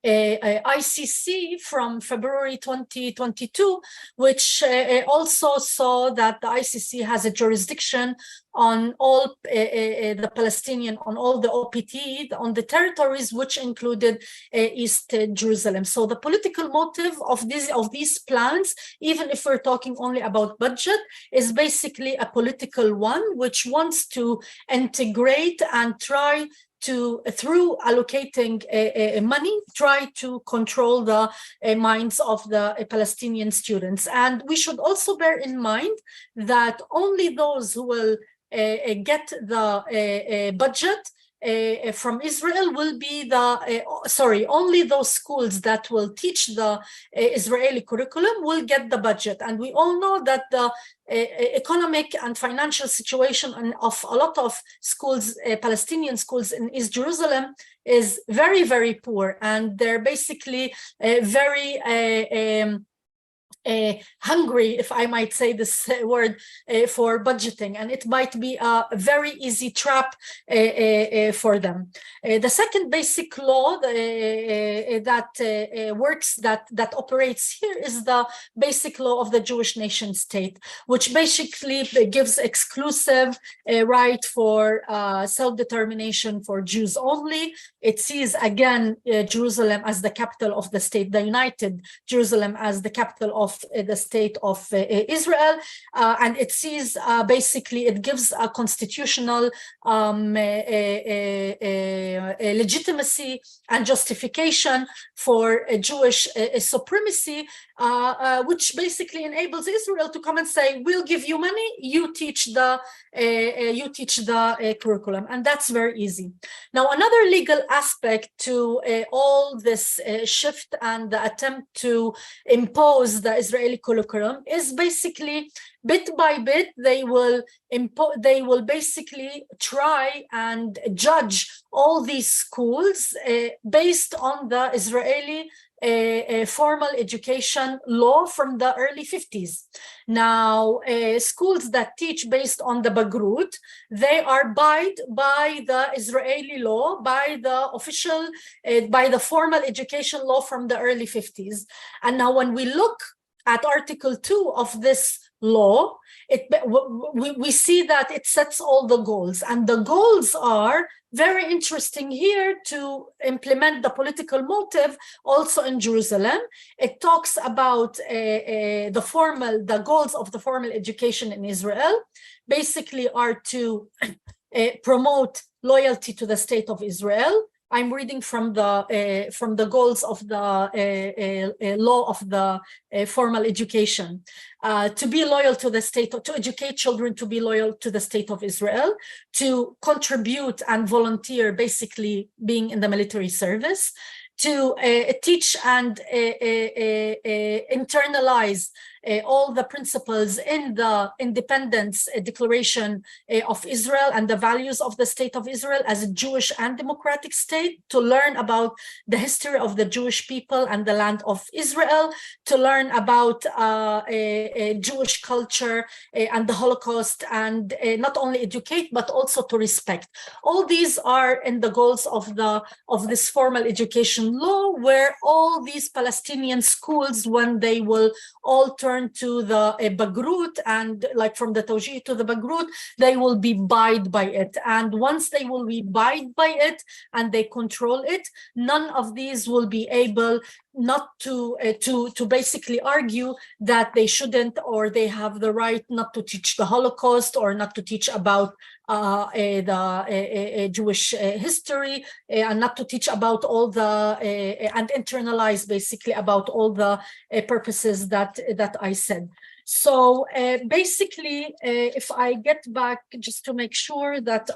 ICC from February 2022, which also saw that the ICC has a jurisdiction on all the Palestinian, on all the OPT, on the territories which included East Jerusalem. So the political motive of these plans, even if we're talking only about budget, is basically a political one, which wants to integrate and try to, through allocating money, try to control the minds of the Palestinian students. And we should also bear in mind that only those who will get the budget from Israel will be only those schools that will teach the Israeli curriculum will get the budget. And we all know that the economic and financial situation of a lot of schools, Palestinian schools in East Jerusalem, is very, very poor. And they're basically very hungry, if I might say this word, for budgeting, and it might be a very easy trap for them. The second basic law that works, that operates here, is the basic law of the Jewish nation state, which basically gives exclusive right for self-determination for Jews only. It sees again Jerusalem as the capital of the state, the united Jerusalem as the capital of the state of Israel, and it sees basically it gives a constitutional legitimacy and justification for Jewish supremacy, which basically enables Israel to come and say, "We'll give you money, you teach the curriculum," and that's very easy. Now, another legal aspect to all this shift and the attempt to impose the Israeli curriculum is basically, bit by bit, they will basically try and judge all these schools based on the Israeli formal education law from the early 50s. Now, schools that teach based on the Bagrut, they are abide by the Israeli law, by the official, by the formal education law from the early 50s. And now when we look at Article 2 of this law, we see that it sets all the goals, and the goals are very interesting here to implement the political motive also in Jerusalem. It talks about the goals of the formal education in Israel basically are to promote loyalty to the state of Israel. I'm reading from the goals of the law of the formal education. To be loyal to the state, to educate children to be loyal to the state of Israel, to contribute and volunteer, basically being in the military service, to teach and internalize all the principles in the Independence Declaration of Israel and the values of the State of Israel as a Jewish and democratic state, to learn about the history of the Jewish people and the land of Israel, to learn about Jewish culture and the Holocaust, and not only educate but also to respect. All these are in the goals of this formal education law, where all these Palestinian schools, when they will all turn to the Bagrut, and like from the Tawjih to the Bagrut, they will be abide by it. And once they will be abide by it and they control it, none of these will be able not to basically argue that they shouldn't, or they have the right not to teach the Holocaust, or not to teach about the Jewish history, and not to teach about all the and internalize basically about all the purposes that I said. So basically, if I get back just to make sure that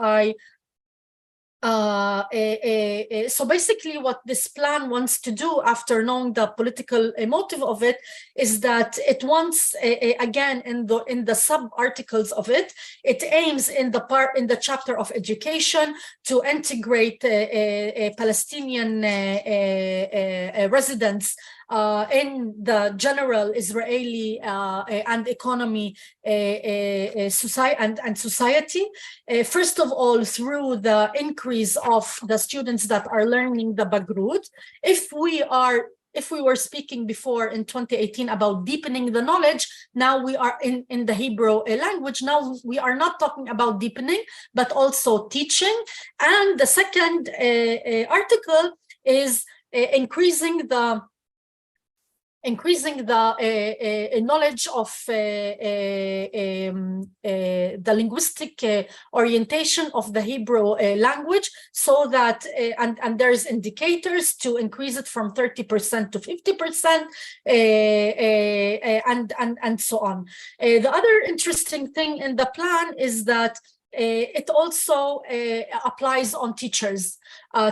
so basically what this plan wants to do, after knowing the political motive of it, is that it wants, again, in the sub-articles of it, it aims in the chapter of education to integrate Palestinian residents in the general Israeli and economy society. First of all, through the increase of the students that are learning the Bagrut. If we were speaking before in 2018 about deepening the knowledge, now we are in the Hebrew language. Now we are not talking about deepening, but also teaching. And the second article is increasing the knowledge of the linguistic orientation of the Hebrew language, so that and there's indicators to increase it from 30% to 50%, and so on. The other interesting thing in the plan is that it also applies on teachers.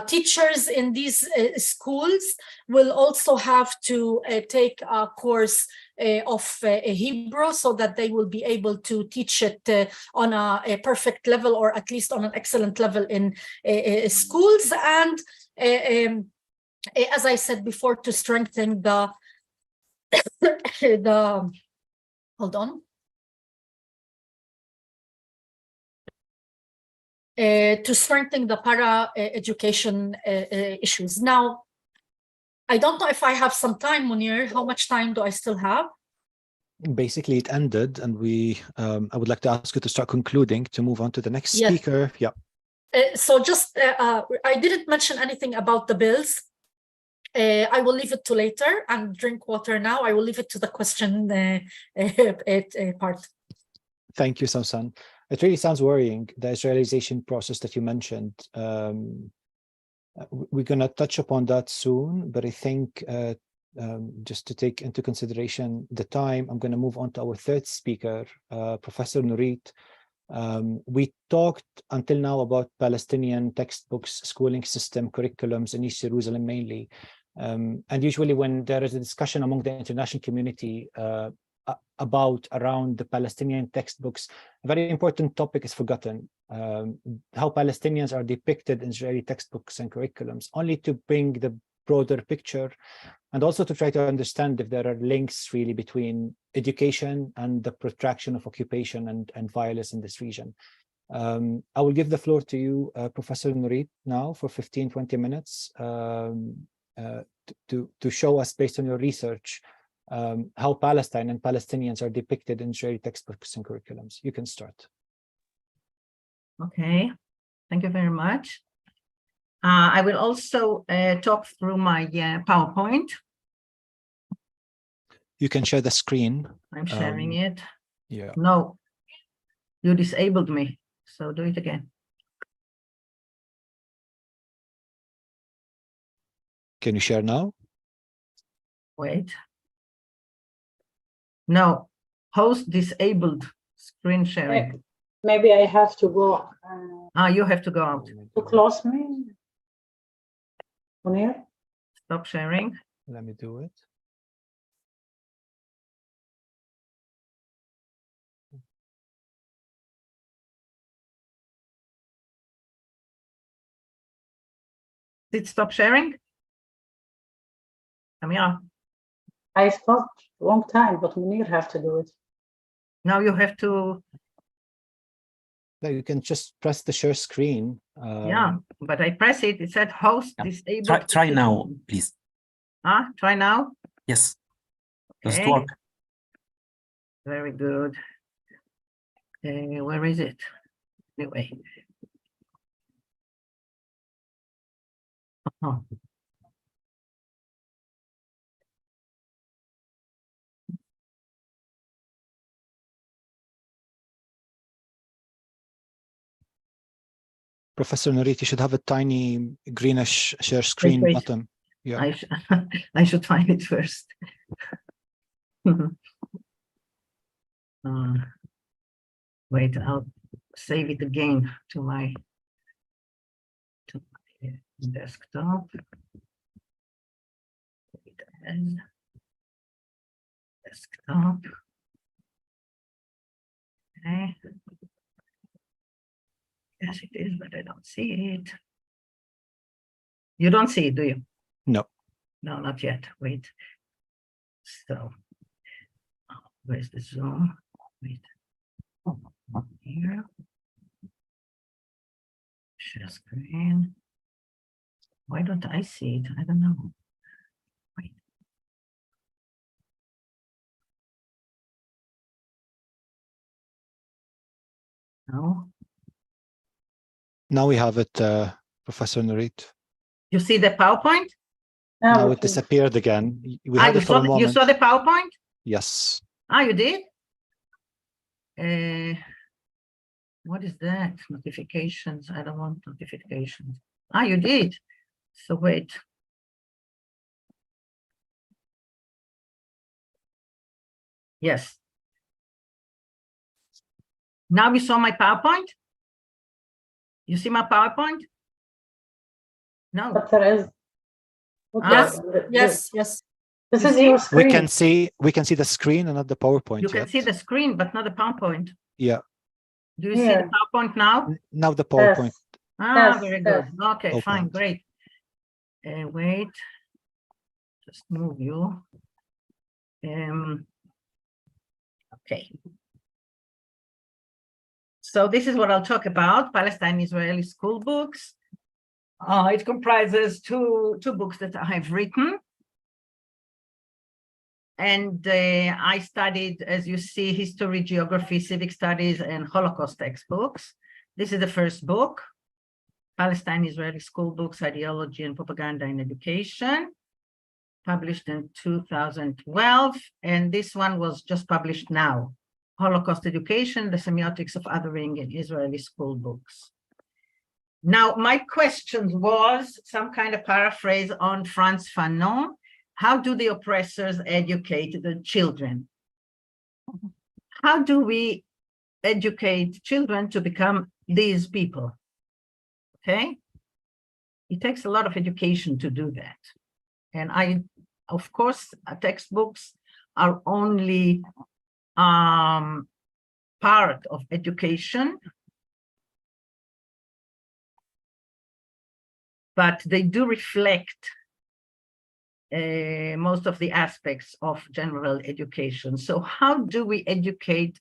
Teachers in these schools will also have to take a course of Hebrew, so that they will be able to teach it on a perfect level, or at least on an excellent level in schools. And as I said before, to strengthen to strengthen the para-education issues. Now, I don't know if I have some time, Munir. How much time do I still have? Basically, it ended, and I would like to ask you to start concluding to move on to the next speaker. Yeah. So just, I didn't mention anything about the bills. I will leave it to later, and drink water now. I will leave it to the question part. Thank you, Samson. It really sounds worrying, the Israelization process that you mentioned. We're going to touch upon that soon, but I think just to take into consideration the time, I'm going to move on to our third speaker, Professor Nurit. We talked until now about Palestinian textbooks, schooling system, curriculums in East Jerusalem mainly. And usually when there is a discussion among the international community around the Palestinian textbooks, a very important topic is forgotten. How Palestinians are depicted in Israeli textbooks and curriculums, only to bring the broader picture, and also to try to understand if there are links really between education and the protraction of occupation and violence in this region. I will give the floor to you, Professor Nurit, now for 15-20 minutes to show us, based on your research, how Palestine and Palestinians are depicted in Israeli textbooks and curriculums. You can start. Okay, thank you very much. I will also talk through my PowerPoint. You can share the screen. I'm sharing it. Yeah. No, you disabled me, so do it again. Can you share now? Wait. No, host disabled screen sharing. Maybe I have to go. You have to go out. To close me. Munir? Stop sharing. Let me do it. Did it stop sharing? Amira, I stopped a long time, but Munir have to do it. now you have to, No, you can just press the share screen. yeah, but I press it, it said host Yeah. disabled. Try now, please. Try now? Yes. Does it Okay. work? Very good. Where is it? Anyway. Oh. Professor Nurit, you should have a tiny greenish share screen wait. button. Yeah. I should find it first. Wait, I'll save it again to my desktop. And desktop. Okay. Yes, it is, but I don't see it. You don't see it, do you? No. No, not yet. Wait. So, where's the Zoom? Wait. Here. Share screen. Why don't I see it? I don't know. Wait. No. Now we have it, Professor Nurit. You see the PowerPoint? Now it disappeared again. We had you it for a saw, moment. you saw the PowerPoint? Yes. You did? What is that? Notifications. I don't want notifications. You did. So wait. Yes. Now we saw my PowerPoint? You see my PowerPoint? No. But there is. Yes, yes. This You is see? your screen. We can see the screen and not the PowerPoint You can yet. see the screen, but not the PowerPoint. Yeah. Do you see the PowerPoint now? Now the PowerPoint. Yes, Very good. Okay, Opened. fine, great. Wait, just move you. Okay. So this is what I'll talk about, Palestine-Israeli school books. It comprises two books that I have written. And I studied, as you see, history, geography, civic studies, and Holocaust textbooks. This is the first book, Palestine-Israeli School Books, Ideology and Propaganda in Education, published in 2012. And this one was just published now, Holocaust Education, the Semiotics of Othering in Israeli School Books. Now, my question was some kind of paraphrase on Frantz Fanon. How do the oppressors educate the children? How do we educate children to become these people? Okay? It takes a lot of education to do that. And of course, textbooks are only part of education, but they do reflect most of the aspects of general education. So how do we educate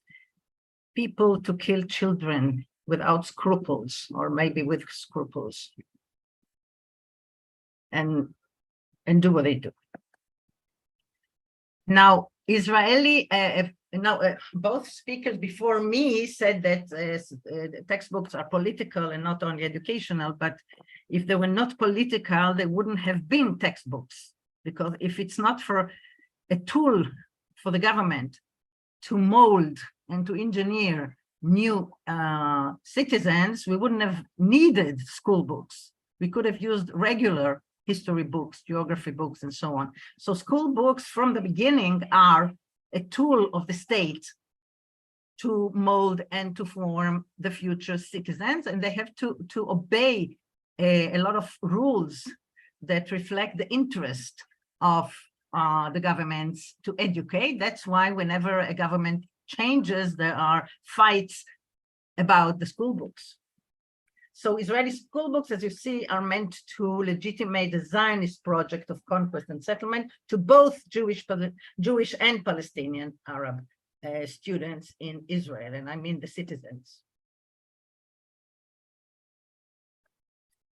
people to kill children without scruples, or maybe with scruples, and do what they do? Now, both speakers before me said that textbooks are political and not only educational, but if they were not political, they wouldn't have been textbooks. Because if it's not for a tool for the government to mold and to engineer new citizens, we wouldn't have needed school books. We could have used regular history books, geography books, and so on. So school books from the beginning are a tool of the state to mold and to form the future citizens, and they have to obey a lot of rules that reflect the interest of the governments to educate. That's why whenever a government changes, there are fights about the school books. So Israeli school books, as you see, are meant to legitimate the Zionist project of conquest and settlement to both Jewish and Palestinian Arab students in Israel, and I mean the citizens.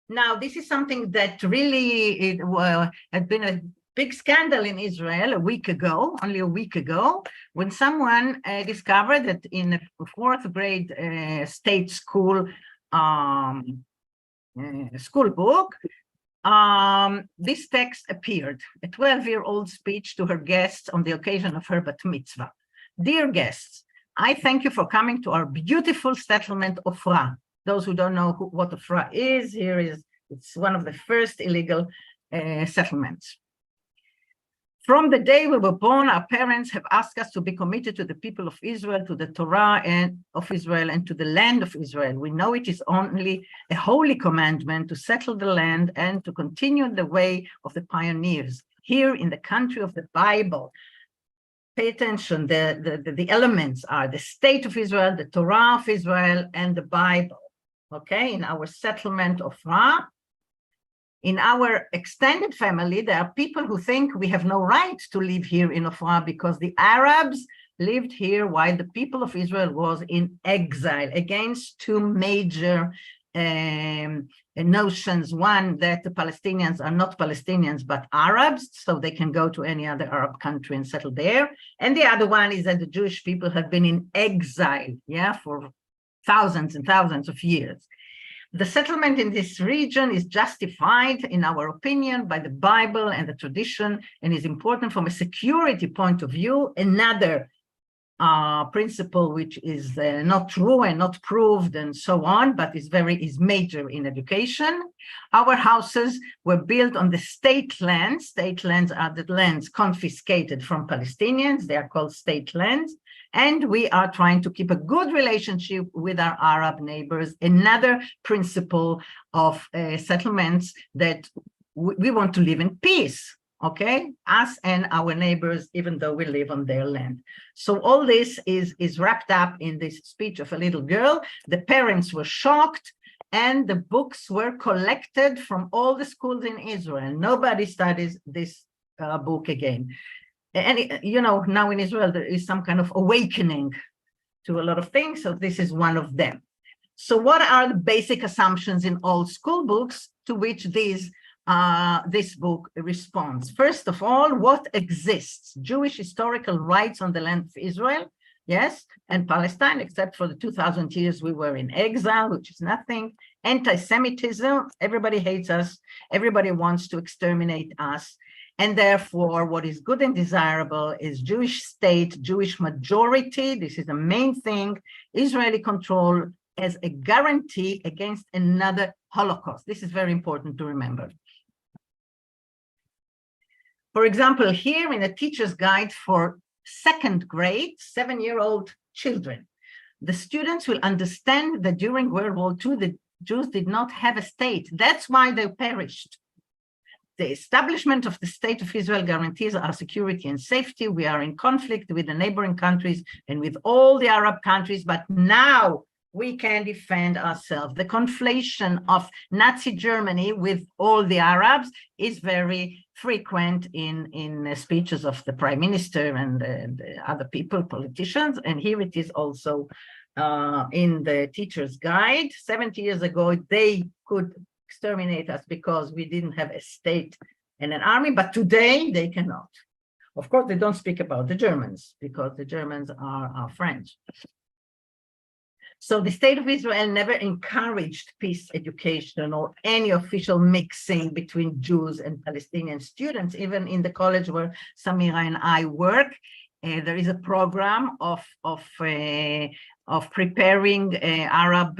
Now, this is something that really had been a big scandal in Israel only a week ago, when someone discovered that in a fourth grade state school school book, this text appeared, a 12-year-old speech to her guests on the occasion of her bat mitzvah. Dear guests, I thank you for coming to our beautiful settlement Ofra. Those who don't know what Ofra is, it's one of the first illegal settlements. From the day we were born, our parents have asked us to be committed to the people of Israel, to the Torah of Israel, and to the land of Israel. We know it is only a holy commandment to settle the land and to continue the way of the pioneers here in the country of the Bible. Pay attention, the elements are the state of Israel, the Torah of Israel, and the Bible. Okay, in our settlement of Ra. In our extended family, there are people who think we have no right to live here in Ofra because the Arabs lived here while the people of Israel was in exile against two major notions. One, that the Palestinians are not Palestinians, but Arabs, so they can go to any other Arab country and settle there. And the other one is that the Jewish people have been in exile, for thousands and thousands of years. The settlement in this region is justified, in our opinion, by the Bible and the tradition, and is important from a security point of view. Another principle which is not true and not proved and so on, but is major in education. Our houses were built on the state lands. State lands are the lands confiscated from Palestinians. They are called state lands. And we are trying to keep a good relationship with our Arab neighbors. Another principle of settlements, that we want to live in peace, okay? Us and our neighbors, even though we live on their land. So all this is wrapped up in this speech of a little girl. The parents were shocked, and the books were collected from all the schools in Israel. Nobody studies this book again. And, now in Israel, there is some kind of awakening to a lot of things. So this is one of them. So what are the basic assumptions in all school books to which this book responds? First of all, what exists? Jewish historical rights on the land of Israel, yes, and Palestine, except for the 2,000 years we were in exile, which is nothing. Anti-Semitism, everybody hates us. Everybody wants to exterminate us. And therefore, what is good and desirable is Jewish state, Jewish majority. This is the main thing. Israeli control as a guarantee against another Holocaust. This is very important to remember. For example, here in a teacher's guide for second grade, 7-year-old children, the students will understand that during World War II, the Jews did not have a state. That's why they perished. The establishment of the state of Israel guarantees our security and safety. We are in conflict with the neighboring countries and with all the Arab countries, but now we can defend ourselves. The conflation of Nazi Germany with all the Arabs is very frequent in speeches of the prime minister and other people, politicians, and here it is also in the teacher's guide. 70 years ago, they could exterminate us because we didn't have a state and an army, but today they cannot. Of course, they don't speak about the Germans because the Germans are our friends. So the state of Israel never encouraged peace education or any official mixing between Jews and Palestinian students. Even in the college where Samira and I work, there is a program of preparing Arab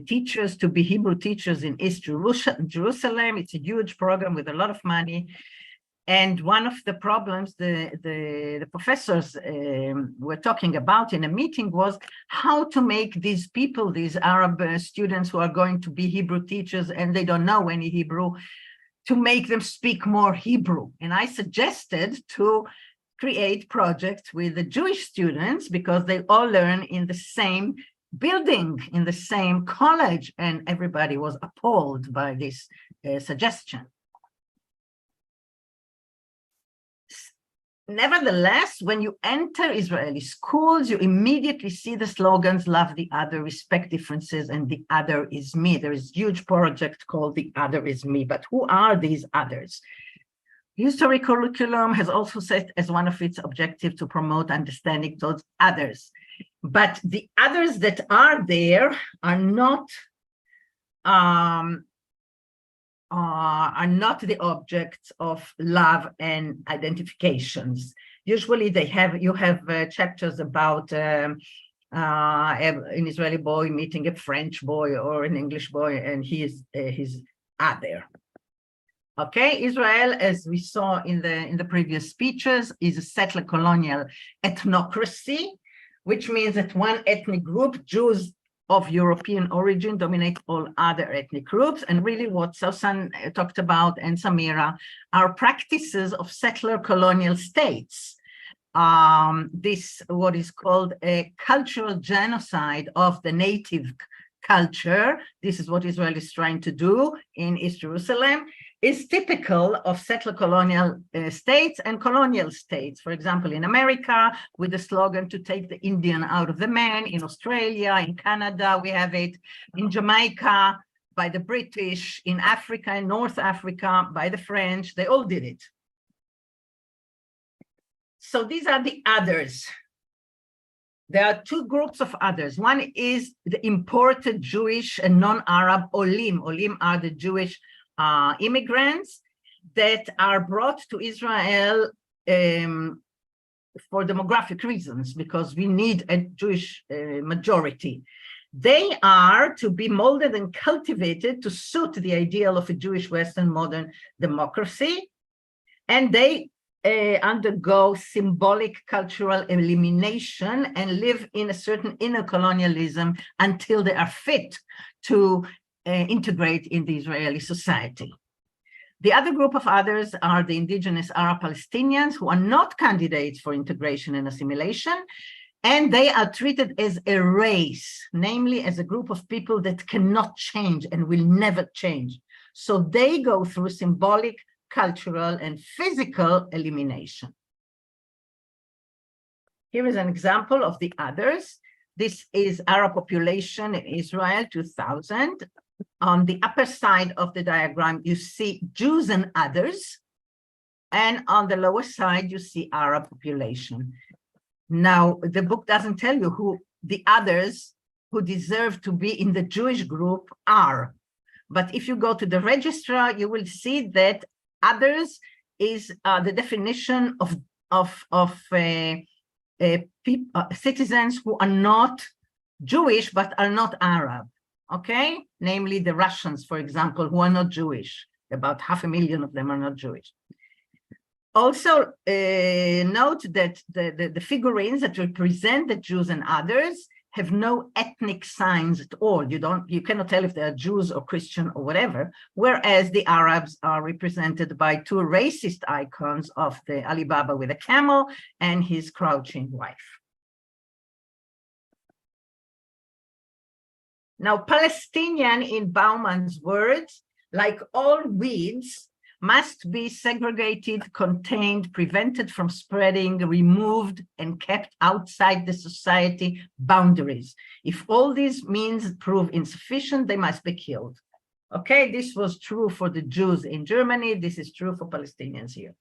teachers to be Hebrew teachers in East Jerusalem. It's a huge program with a lot of money. And one of the problems the professors were talking about in a meeting was how to make these people, these Arab students who are going to be Hebrew teachers and they don't know any Hebrew, to make them speak more Hebrew. And I suggested to create projects with the Jewish students because they all learn in the same building in the same college, and everybody was appalled by this suggestion. Nevertheless, when you enter Israeli schools, you immediately see the slogans, love the other, respect differences, and the other is me. There is a huge project called The Other Is Me, but who are these others? History curriculum has also set as one of its objectives to promote understanding towards others. But the others that are there are not the objects of love and identifications. Usually you have chapters about an Israeli boy meeting a French boy or an English boy, and he's other. Okay, Israel, as we saw in the previous speeches, is a settler colonial ethnocracy, which means that one ethnic group, Jews of European origin, dominate all other ethnic groups. And really what Susan talked about, and Samira, are practices of settler colonial states. This, what is called a cultural genocide of the native culture, this is what Israel is trying to do in East Jerusalem, is typical of settler colonial states and colonial states. For example, in America, with the slogan to take the Indian out of the man. In Australia, in Canada, we have it. In Jamaica, by the British. In Africa, in North Africa, by the French. They all did it. So these are the others. There are two groups of others. One is the imported Jewish and non-Arab olim. Olim are the Jewish immigrants that are brought to Israel for demographic reasons, because we need a Jewish majority. They are to be molded and cultivated to suit the ideal of a Jewish Western modern democracy, and they undergo symbolic cultural elimination and live in a certain inner colonialism until they are fit to integrate in the Israeli society. The other group of others are the indigenous Arab Palestinians, who are not candidates for integration and assimilation, and they are treated as a race, namely as a group of people that cannot change and will never change. So they go through symbolic, cultural, and physical elimination. Here is an example of the others. This is Arab population in Israel, 2000. On the upper side of the diagram, you see Jews and others. And on the lower side, you see Arab population. Now, the book doesn't tell you who the others who deserve to be in the Jewish group are. But if you go to the registrar, you will see that others is the definition of citizens who are not Jewish, but are not Arab. Okay, namely the Russians, for example, who are not Jewish. About 500,000 of them are not Jewish. Also, note that the figurines that represent the Jews and others have no ethnic signs at all. You cannot tell if they are Jews or Christian or whatever, whereas the Arabs are represented by two racist icons of the Alibaba with a camel and his crouching wife. Now, Palestinian, in Bauman's words, like all weeds, must be segregated, contained, prevented from spreading, removed, and kept outside the society boundaries. If all these means prove insufficient, they must be killed. Okay, this was true for the Jews in Germany. This is true for Palestinians here.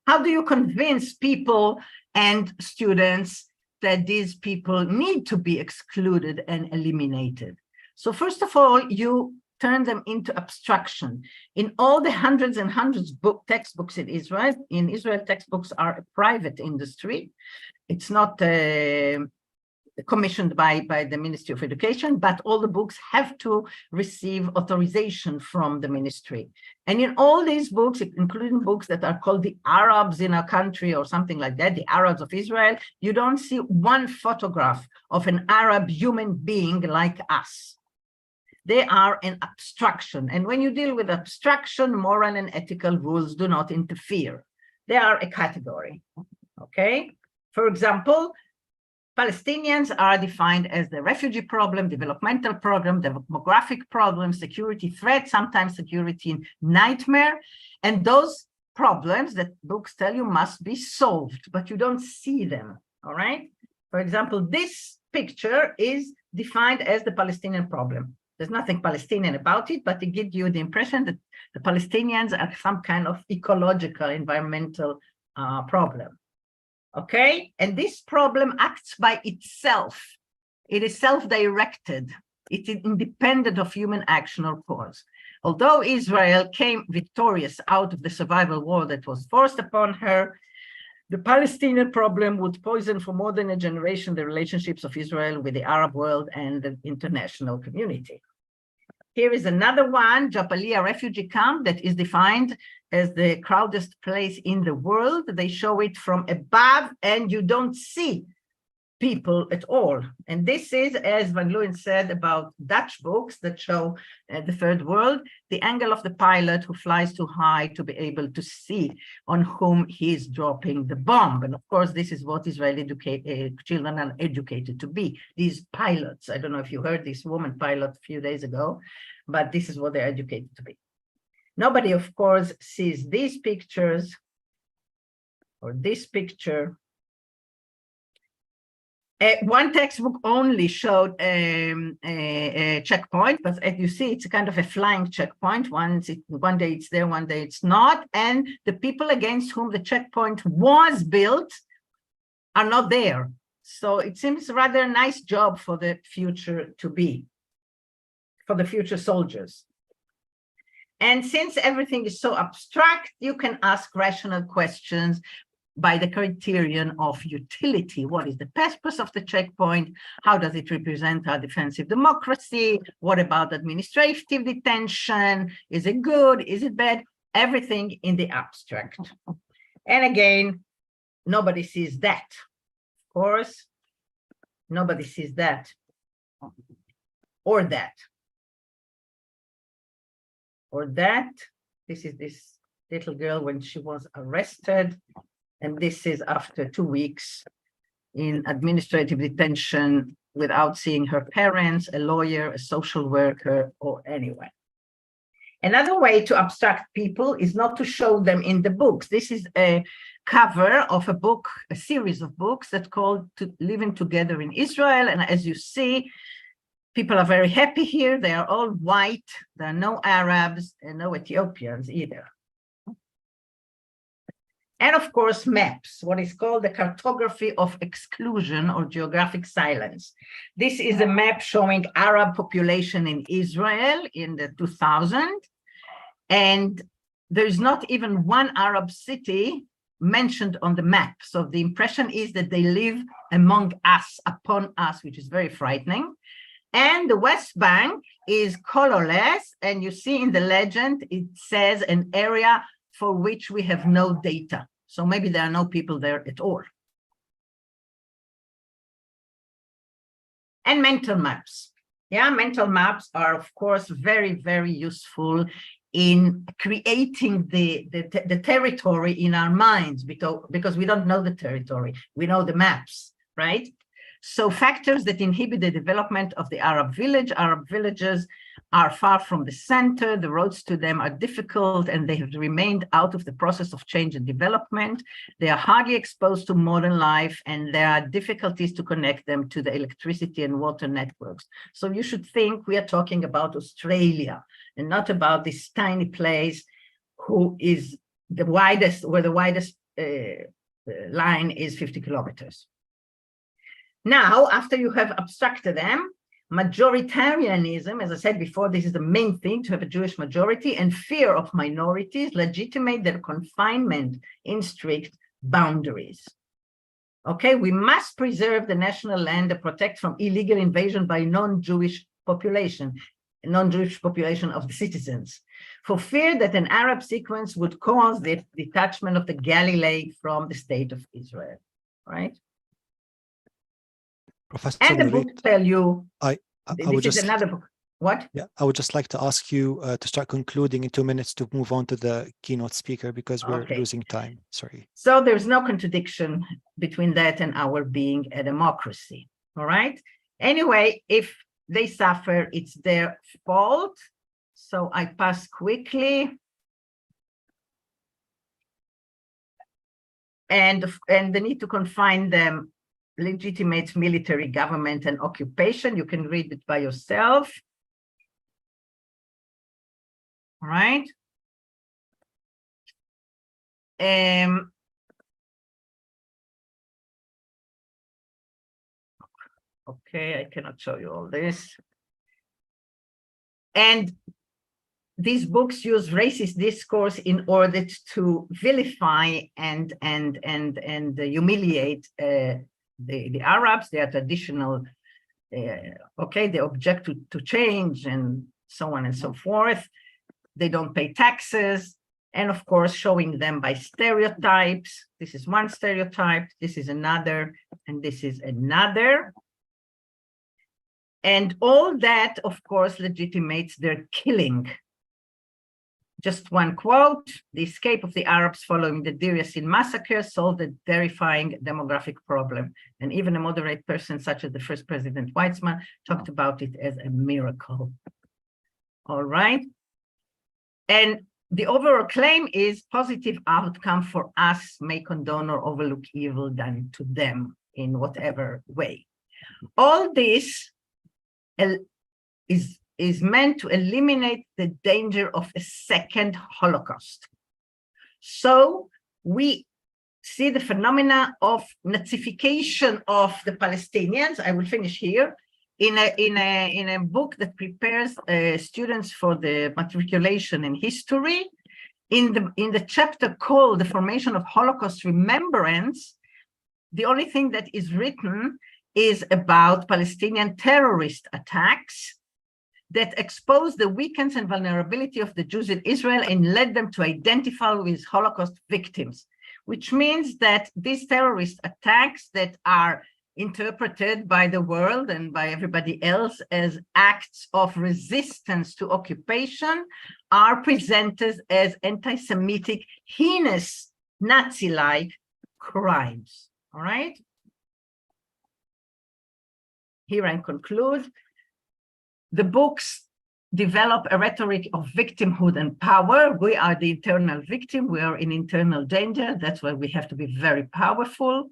How do you convince people and students that these people need to be excluded and eliminated? So first of all, you turn them into abstraction. In all the hundreds and hundreds of textbooks in Israel, textbooks are a private industry. It's not commissioned by the Ministry of Education, but all the books have to receive authorization from the ministry. And in all these books, including books that are called the Arabs in our country or something like that, the Arabs of Israel, you don't see one photograph of an Arab human being like us. They are an abstraction. And when you deal with abstraction, moral and ethical rules do not interfere. They are a category, okay? For example, Palestinians are defined as the refugee problem, developmental problem, demographic problem, security threat, sometimes security nightmare. And those problems that books tell you must be solved, but you don't see them, all right? For example, this picture is defined as the Palestinian problem. There's nothing Palestinian about it, but it gives you the impression that the Palestinians are some kind of ecological, environmental problem. Okay, and this problem acts by itself. It is self-directed. It is independent of human action or cause. Although Israel came victorious out of the survival war that was forced upon her, the Palestinian problem would poison for more than a generation the relationships of Israel with the Arab world and the international community. Here is another one, Jabalia refugee camp, that is defined as the crowded place in the world. They show it from above and you don't see people at all. And this is, as Van Leeuwen said about Dutch books that show the third world, the angle of the pilot who flies too high to be able to see on whom he's dropping the bomb. And of course, this is what Israeli children are educated to be, these pilots. I don't know if you heard this woman pilot a few days ago, but this is what they're educated to be. Nobody, of course, sees these pictures or this picture. One textbook only showed a checkpoint, but as you see, it's a kind of a flying checkpoint. One day it's there, one day it's not. And the people against whom the checkpoint was built are not there. So it seems rather a nice job for the future to be, for the future soldiers. And since everything is so abstract, you can ask rational questions by the criterion of utility. What is the purpose of the checkpoint? How does it represent our defensive democracy? What about administrative detention? Is it good? Is it bad? Everything in the abstract. And again, nobody sees that. Of course, nobody sees that or that. Or that. This is this little girl when she was arrested. And this is after 2 weeks in administrative detention without seeing her parents, a lawyer, a social worker, or anyone. Another way to abstract people is not to show them in the books. This is a cover of a book, a series of books that's called Living Together in Israel. And as you see, people are very happy here. They are all white. There are no Arabs and no Ethiopians either. And of course, maps, what is called the cartography of exclusion or geographic silence. This is a map showing Arab population in Israel in the 2000. And there is not even one Arab city mentioned on the map. So the impression is that they live among us, upon us, which is very frightening. And the West Bank is colorless. And you see in the legend, it says an area for which we have no data. So maybe there are no people there at all. And mental maps. Yeah, mental maps are, of course, very, very useful in creating the territory in our minds because we don't know the territory. We know the maps, right? So factors that inhibit the development of the Arab villages are far from the center, the roads to them are difficult, and they have remained out of the process of change and development. They are hardly exposed to modern life, and there are difficulties to connect them to the electricity and water networks. So you should think we are talking about Australia and not about this tiny place who is the widest, where the widest line is 50 kilometers. Now, after you have abstracted them, majoritarianism, as I said before, this is the main thing, to have a Jewish majority, and fear of minorities legitimate their confinement in strict boundaries. Okay, we must preserve the national land and protect from illegal invasion by non-Jewish population of the citizens, for fear that an Arab sequence would cause the detachment of the Galilee from the state of Israel, right? Professor And the Nurit, book tell you, I this is another book. What? Yeah, I would just like to ask you to start concluding in 2 minutes to move on to the keynote speaker because we're Okay. losing time. Sorry. So there's no contradiction between that and our being a democracy. All right. Anyway, if they suffer, it's their fault. So I pass quickly. And the need to confine them legitimates military government and occupation. You can read it by yourself. All right. Okay, I cannot show you all this. And these books use racist discourse in order to vilify and humiliate the Arabs. They are traditional. Okay, they object to change and so on and so forth. They don't pay taxes. And of course, showing them by stereotypes. This is one stereotype, this is another, and this is another. And all that, of course, legitimates their killing. Just one quote: the escape of the Arabs following the Deir Yassin massacre solved a terrifying demographic problem. And even a moderate person such as the first President Weizmann talked about it as a miracle. All right. And the overall claim is positive outcome for us may condone or overlook evil done to them in whatever way. All this is meant to eliminate the danger of a second Holocaust. So we see the phenomena of Nazification of the Palestinians. I will finish here. In a book that prepares students for the matriculation in history, in the chapter called The Formation of Holocaust Remembrance, the only thing that is written is about Palestinian terrorist attacks that expose the weakness and vulnerability of the Jews in Israel and led them to identify with Holocaust victims, which means that these terrorist attacks that are interpreted by the world and by everybody else as acts of resistance to occupation are presented as anti-Semitic, heinous, Nazi-like crimes. All right? Here I conclude. The books develop a rhetoric of victimhood and power. We are the internal victim. We are in internal danger. That's why we have to be very powerful.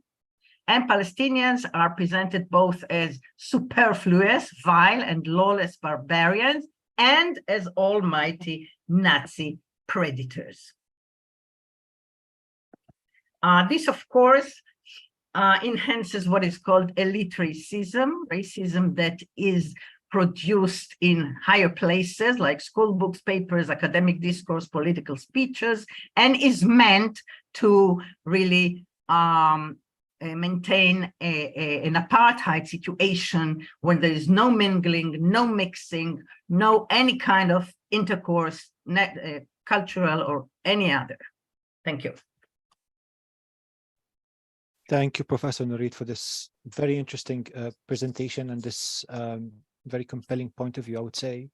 And Palestinians are presented both as superfluous, vile, and lawless barbarians, and as almighty Nazi predators. This, of course, enhances what is called elite racism that is produced in higher places like school books, papers, academic discourse, political speeches, and is meant to really maintain an apartheid situation where there is no mingling, no mixing, no any kind of intercourse, cultural or any other. Thank you. Thank you, Professor Nurit, for this very interesting presentation and this very compelling point of view, I would say.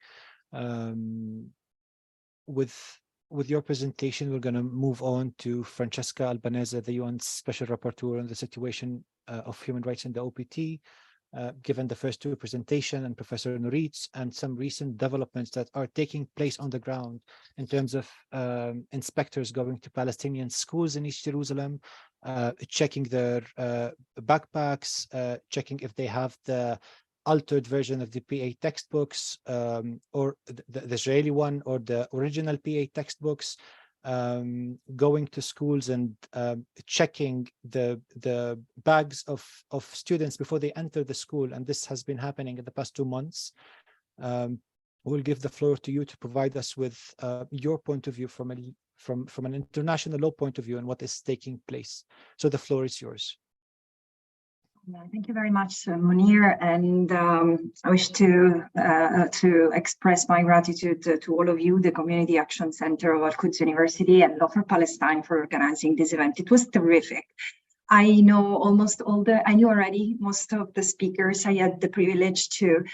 With your presentation, we're going to move on to Francesca Albanese, the UN Special Rapporteur on the situation of human rights in the OPT, given the first two presentations and Professor Nurit's and some recent developments that are taking place on the ground in terms of inspectors going to Palestinian schools in East Jerusalem, checking their backpacks, checking if they have the altered version of the PA textbooks or the Israeli one or the original PA textbooks, going to schools and checking the bags of students before they enter the school. And this has been happening in the past 2 months. We'll give the floor to you to provide us with your point of view from an international law point of view and what is taking place. So the floor is yours. Thank you very much, Munir, and I wish to express my gratitude to all of you, the Community Action Center of Al-Quds University and Law for Palestine, for organizing this event. It was terrific. I know I knew already most of the speakers. I had the privilege to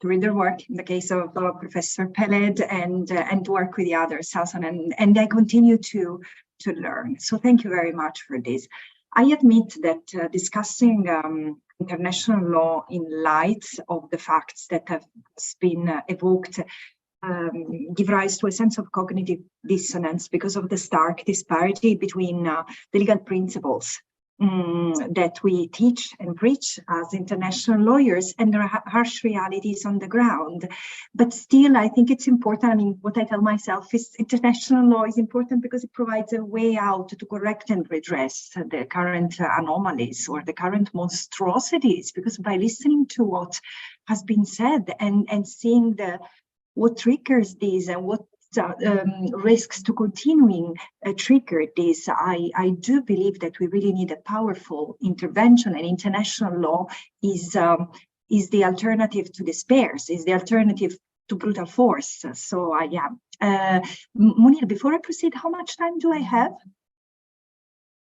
read their work in the case of Professor Peled and work with the others, and I continue to learn. So thank you very much for this. I admit that discussing international law in light of the facts that have been evoked give rise to a sense of cognitive dissonance because of the stark disparity between the legal principles that we teach and preach as international lawyers and the harsh realities on the ground. But still, I think it's important. I mean, what I tell myself is international law is important because it provides a way out to correct and redress the current anomalies or the current monstrosities, because by listening to what has been said and seeing what triggers this and what risks to continuing trigger this, I do believe that we really need a powerful intervention, and international law is the alternative to despair, is the alternative to brutal force. So yeah. Munir, before I proceed, how much time do I have?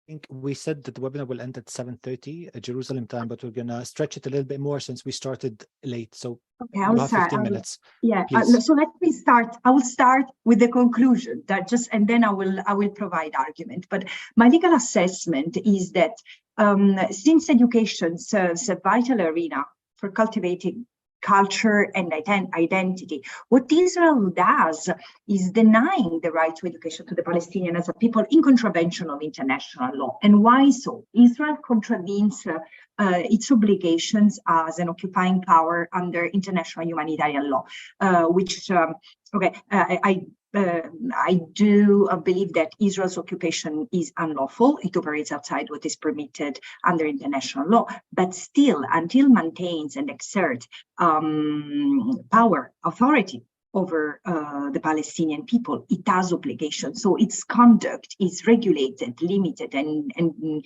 I think we said that the webinar will end at 7:30 Jerusalem time, but we're gonna stretch it a little bit more since we started late. So okay, I will start. 15 minutes. Yeah. So let me start. I will start with the conclusion and then I will provide argument. But my legal assessment is that since education serves a vital arena for cultivating culture and identity, what Israel does is denying the right to education to the Palestinian as a people in contravention of international law. And why so? Israel contravenes its obligations as an occupying power under international humanitarian law, which I do believe that Israel's occupation is unlawful. It operates outside what is permitted under international law, but still, until maintains and exerts authority over the Palestinian people, it has obligations. So its conduct is regulated, limited, and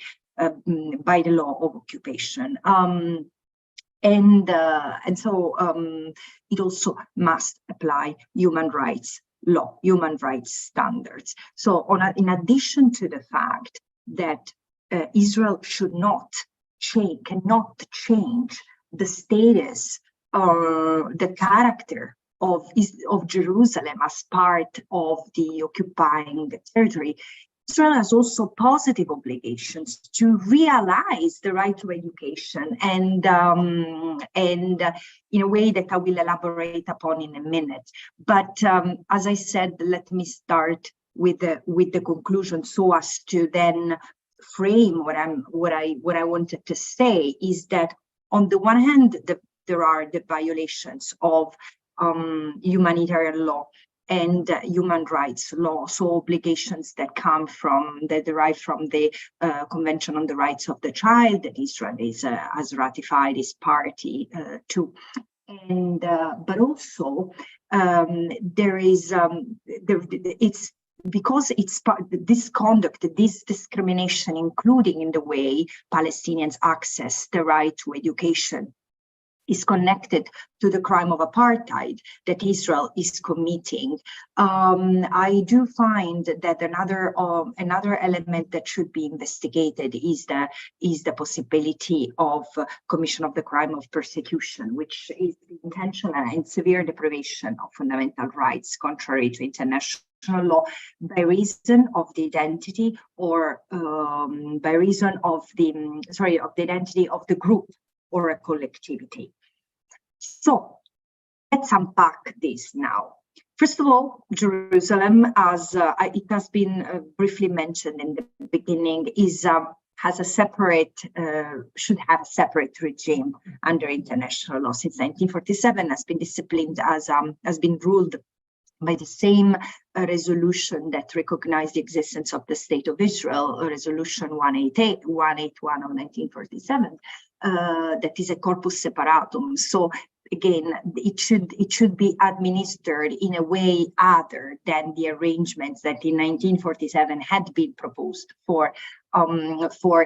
by the law of occupation. And so it also must apply human rights law, human rights standards. So in addition to the fact that Israel cannot change the status or the character of Jerusalem as part of the occupying territory, Israel has also positive obligations to realize the right to education and in a way that I will elaborate upon in a minute. But as I said, let me start with the conclusion so as to then frame what I wanted to say is that on the one hand, there are the violations of humanitarian law and human rights law, so obligations that derive from the Convention on the Rights of the Child that Israel has ratified as party to. And but also there is it's because it's this conduct, this discrimination, including in the way Palestinians access the right to education, is connected to the crime of apartheid that Israel is committing. I do find that another element that should be investigated is the possibility of commission of the crime of persecution, which is the intentional and severe deprivation of fundamental rights contrary to international law by reason of the identity or by reason of the identity of the group or a collectivity. So let's unpack this now. First of all, Jerusalem, as it has been briefly mentioned in the beginning, has a separate, should have a separate regime under international law. Since 1947, has been disciplined has been ruled by the same resolution that recognized the existence of the State of Israel, Resolution 181 of 1947. That is a corpus separatum. So again, it should be administered in a way other than the arrangements that in 1947 had been proposed for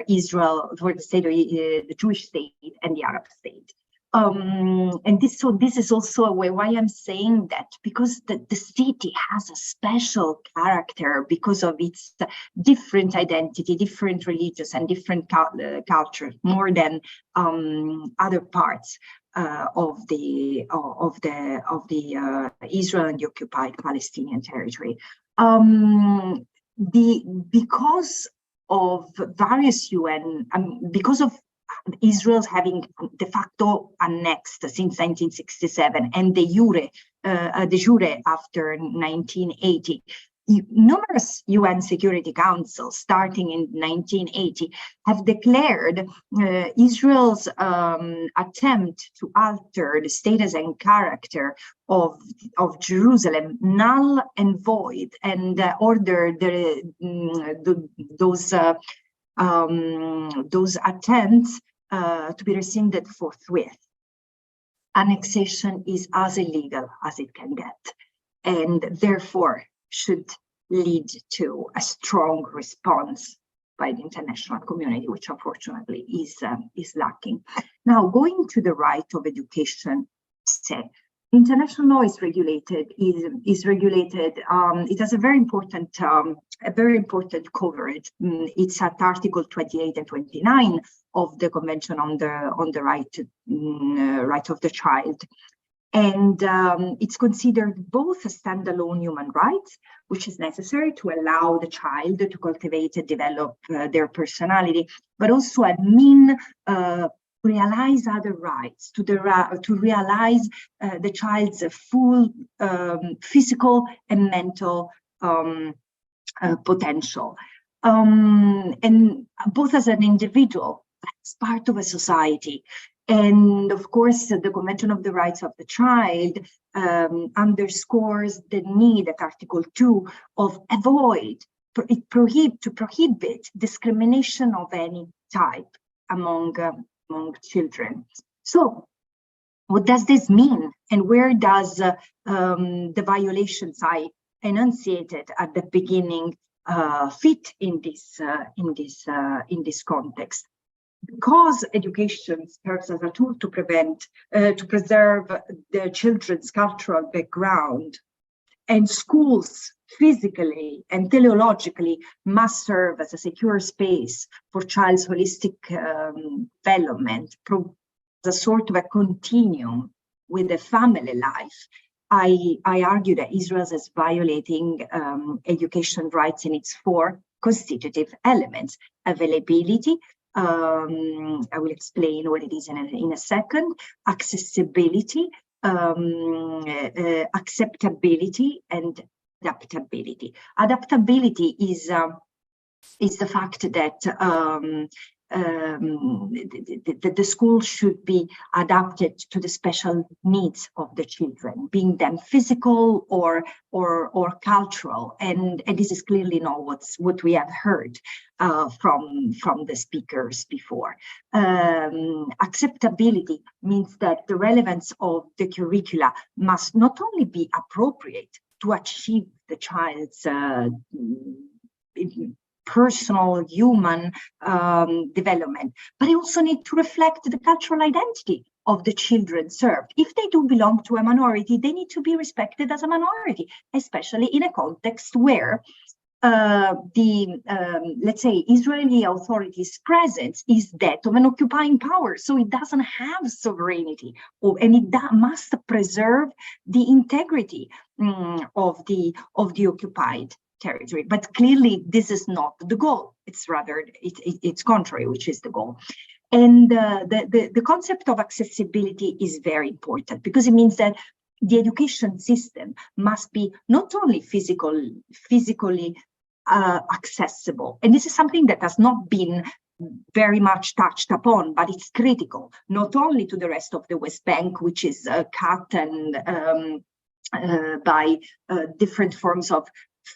Israel, for the state of the Jewish state and the Arab state. And this is also a way why I'm saying that, because the city has a special character because of its different identity, different religious and different culture, more than other parts of the Israel and the occupied Palestinian territory. Because of various UN, because of Israel's having de facto annexed since 1967 and de jure after 1980, numerous UN Security Councils, starting in 1980, have declared Israel's attempt to alter the status and character of Jerusalem null and void, and ordered those attempts to be rescinded forthwith. Annexation is as illegal as it can get, and therefore should lead to a strong response by the international community, which unfortunately is lacking. Now, going to the right of education, international law is regulated. It has a very important coverage. It's at Article 28 and 29 of the Convention on the Right of the Child. And it's considered both a standalone human right, which is necessary to allow the child to cultivate and develop their personality, but also a mean to realize other rights, to realize the child's full physical and mental potential, and both as an individual, as part of a society. And of course, the Convention of the Rights of the Child underscores the need at Article 2 of prohibit discrimination of any type among children. So what does this mean, and where does the violations I enunciated at the beginning fit in this context? Because education serves as a tool to preserve the children's cultural background, and schools physically and teleologically must serve as a secure space for child's holistic development, as a sort of a continuum with the family life. I argue that Israel is violating education rights in its four constitutive elements: availability, I will explain what it is in a second, accessibility, acceptability, and adaptability. Adaptability is the fact that the school should be adapted to the special needs of the children, being them physical or cultural, and this is clearly not what we have heard from the speakers before. Acceptability means that the relevance of the curricula must not only be appropriate to achieve the child's personal human development, but they also need to reflect the cultural identity of the children served. If they do belong to a minority, they need to be respected as a minority, especially in a context where let's say, Israeli authorities' presence is that of an occupying power, so it doesn't have sovereignty, and it must preserve the integrity of the occupied territory. But clearly, this is not the goal. It's rather it's contrary, which is the goal. And the concept of accessibility is very important, because it means that the education system must be not only physically accessible, and this is something that has not been very much touched upon, but it's critical, not only to the rest of the West Bank, which is cut and by different forms of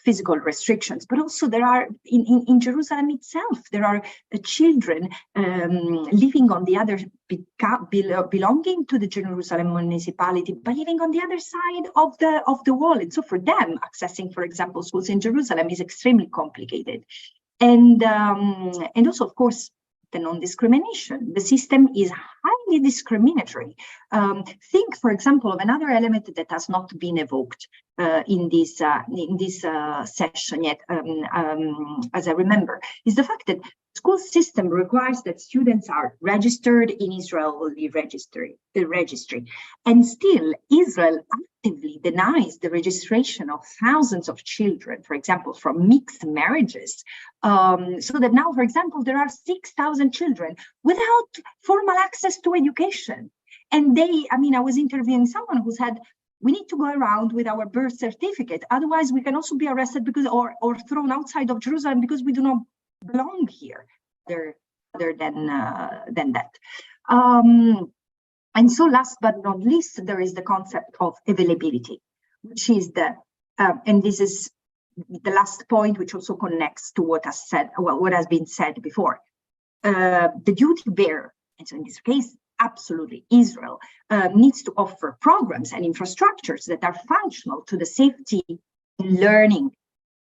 physical restrictions, but also there are in Jerusalem itself, there are children living on the other, belonging to the Jerusalem municipality, but living on the other side of the wall. And so for them, accessing, for example, schools in Jerusalem is extremely complicated. And also, of course, the non-discrimination. The system is highly extremely discriminatory. Think, for example, of another element that has not been evoked in this session yet, as I remember, is the fact that school system requires that students are registered in Israeli registry, and still Israel actively denies the registration of thousands of children, for example, from mixed marriages, so that now, for example, there are 6,000 children without formal access to education. And I was interviewing someone who said, we need to go around with our birth certificate, otherwise we can also be arrested because or thrown outside of Jerusalem because we do not belong here, other than that. And so last but not least, there is the concept of availability, which is and this is the last point, which also connects to what has been said before. The duty bearer, and so in this case, absolutely Israel, needs to offer programs and infrastructures that are functional to the safety in learning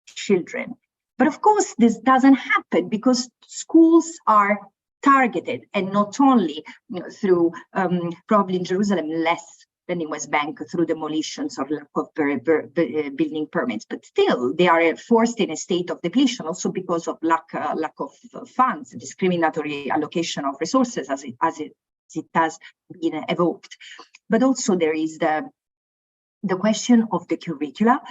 children. But of course, this doesn't happen because schools are targeted, and not only through probably in Jerusalem less than in West Bank through demolitions or lack of building permits, but still they are forced in a state of depletion also because of lack of funds, discriminatory allocation of resources as it has been evoked. But also there is the question of the curricula,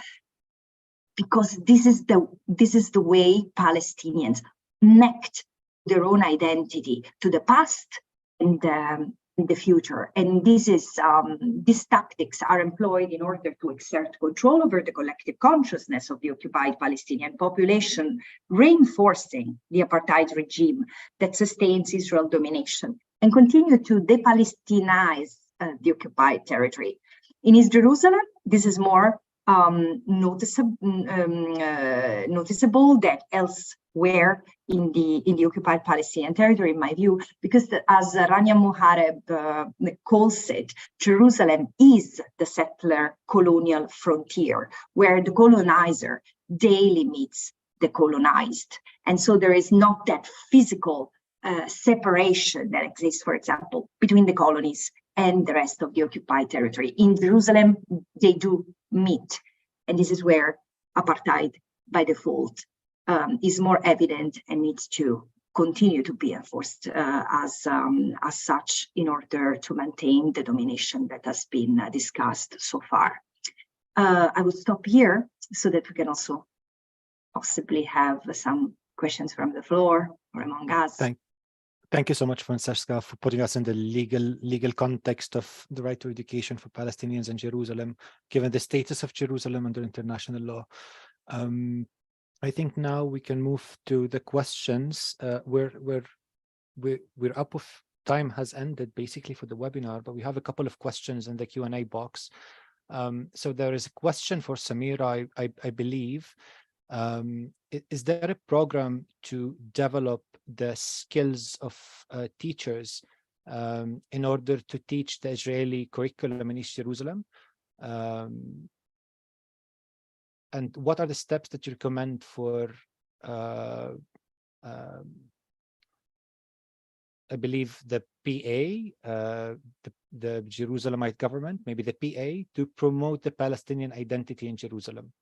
because this is the way Palestinians connect their own identity to the past and the future. And these tactics are employed in order to exert control over the collective consciousness of the occupied Palestinian population, reinforcing the apartheid regime that sustains Israel domination and continue to de-Palestinize the occupied territory. In East Jerusalem, this is more noticeable than elsewhere in the occupied Palestinian territory, in my view, because as Rania Mohareb calls it, Jerusalem is the settler colonial frontier, where the colonizer daily meets the colonized. And so there is not that physical separation that exists, for example, between the colonies and the rest of the occupied territory. In Jerusalem, they do meet. And this is where apartheid, by default, is more evident and needs to continue to be enforced as such in order to maintain the domination that has been discussed so far. I will stop here so that we can also possibly have some questions from the floor or among us. Thank you so much, Francesca, for putting us in the legal context of the right to education for Palestinians in Jerusalem, given the status of Jerusalem under international law. I think now we can move to the questions. We're up of time has ended basically for the webinar, but we have a couple of questions in the Q&A box. So there is a question for Samira, I believe. Is there a program to develop the skills of teachers in order to teach the Israeli curriculum in East Jerusalem? And what are the steps that you recommend for, I believe, the PA, the Jerusalemite government, maybe the PA, to promote the Palestinian identity in Jerusalem?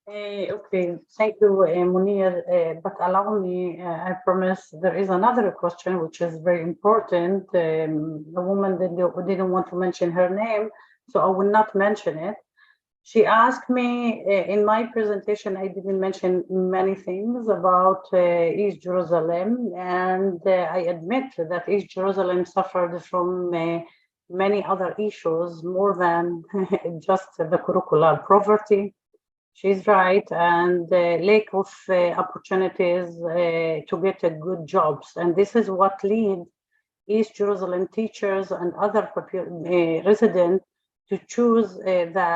Okay, thank you, Munir. But allow me, I promise there is another question which is very important. A woman didn't want to mention her name, so I will not mention it. She asked me in my presentation, I didn't mention many things about East Jerusalem, and I admit that East Jerusalem suffered from many other issues more than just the curricular poverty. She's right, and lack of opportunities to get good jobs. And this is what lead East Jerusalem teachers and other residents to choose the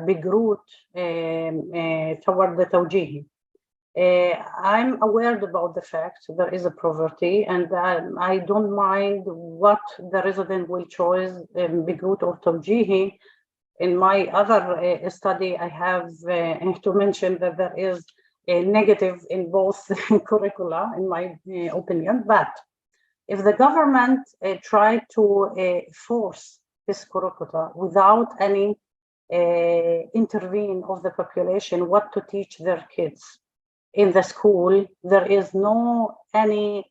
big route toward the Tawjihi. I'm aware about the fact there is a poverty, and I don't mind what the resident will choose, big route or Tawjihi. In my other study, I have to mention that there is negative in both curricula, in my opinion. But if the government tried to force this curricula without any intervene of the population, what to teach their kids in the school, there is no any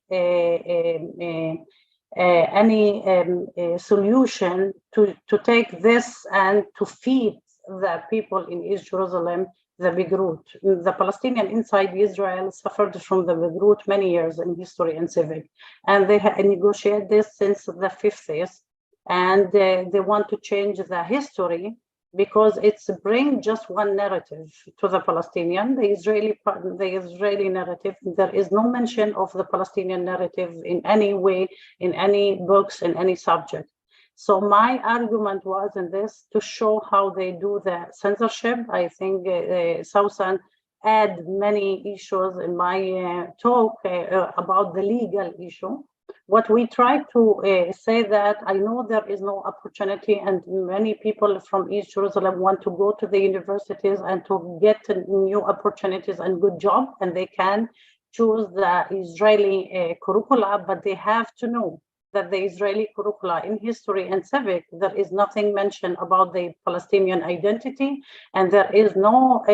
solution to take this and to feed the people in East Jerusalem the Beirut. The Palestinian inside Israel suffered from the Beirut many years in history and civic, and they have negotiated this since the 50s, and they want to change the history because it's bring just one narrative to the Palestinian, the Israeli narrative. There is no mention of the Palestinian narrative in any way, in any books, in any subject. So my argument was in this to show how they do the censorship. I think Sausan add many issues in my talk about the legal issue. What we try to say that I know there is no opportunity, and many people from East Jerusalem want to go to the universities and to get new opportunities and good job, and they can choose the Israeli curricula, but they have to know that the Israeli curricula in history and civic, there is nothing mentioned about the Palestinian identity, and there is no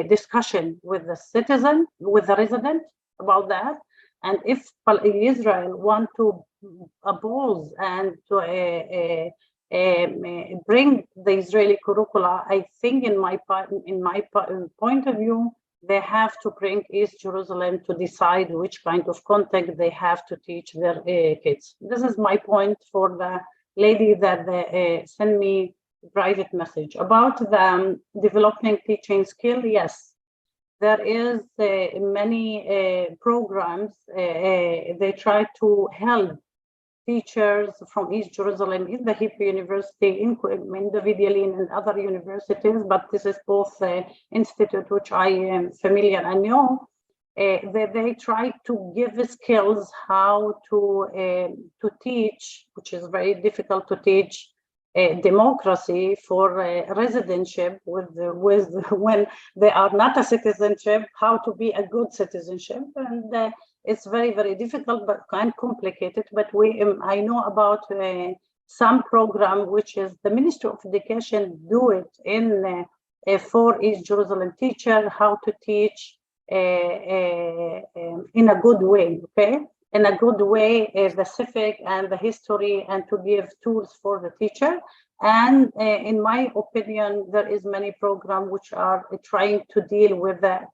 discussion with the citizen, with the resident about that. And if Israel want to oppose and to bring the Israeli curricula, I think in my point of view, they have to bring East Jerusalem to decide which kind of content they have to teach their kids. This is my point for the lady that sent me private message. About the developing teaching skill, yes. There is many programs, they try to help teachers from East Jerusalem in the Hebrew University, in the Vidyaline and other universities, but this is both institute which I am familiar and know. They try to give skills how to teach, which is very difficult to teach, democracy for residentship with when they are not a citizenship, how to be a good citizenship, and it's very, very difficult but kind of complicated. But I know about some program which is the Ministry of Education do it in for East Jerusalem teacher how to teach in a good way, okay? In a good way, the civic and the history, and to give tools for the teacher. And in my opinion, there is many programs which are trying to deal with the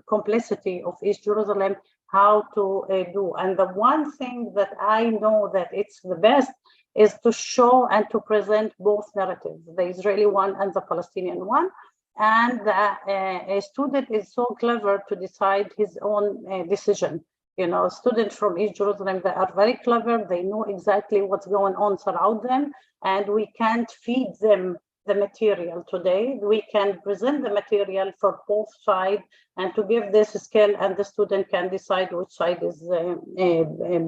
complexity of East Jerusalem, how to do. And the one thing that I know that it's the best is to show and to present both narratives, the Israeli one and the Palestinian one. And a student is so clever to decide his own decision. You know, students from East Jerusalem, they are very clever. They know exactly what's going on around them, and we can't feed them the material today. We can present the material for both sides and to give this skill, and the student can decide which side is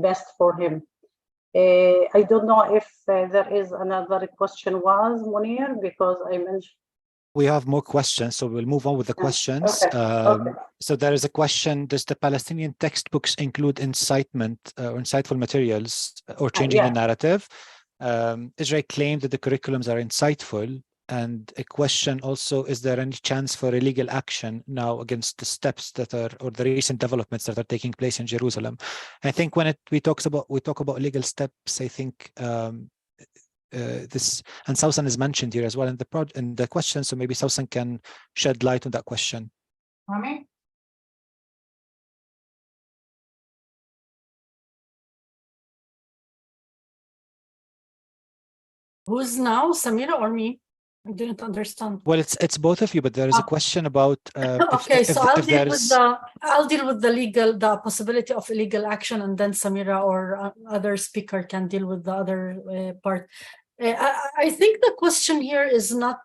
best for him. I don't know if there is another question was, Munir, because I mentioned. We have more questions, so we'll move on with the questions. Okay. So there is a question: does the Palestinian textbooks include incitement or insightful materials or changing the narrative? Israel claimed that the curriculums are insightful. And a question also: is there any chance for illegal action now against the steps that are, or the recent developments that are taking place in Jerusalem? I think when we talk about legal steps, I think this, and Sausan is mentioned here as well in the question, so maybe Sausan can shed light on that question. Mami? Who's now, Samira or me? I didn't understand. Well, it's both of you, but there is a question about okay, so I'll deal with the legal, the possibility of illegal action, and then Samira or other speaker can deal with the other part. I think the question here is not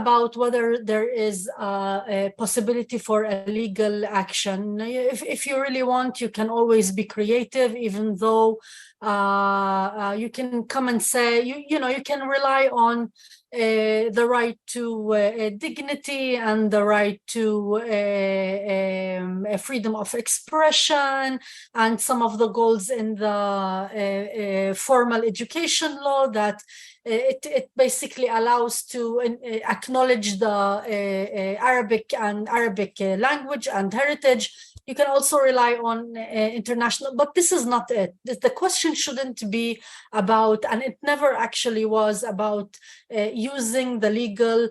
about whether there is a possibility for a legal action. If you really want, you can always be creative, even though you can come and say, you know, you can rely on the right to dignity and the right to freedom of expression, and some of the goals in the formal education law that it basically allows to acknowledge the Arabic language and heritage. You can also rely on international, but this is not it. The question shouldn't be about, and it never actually was about using the legal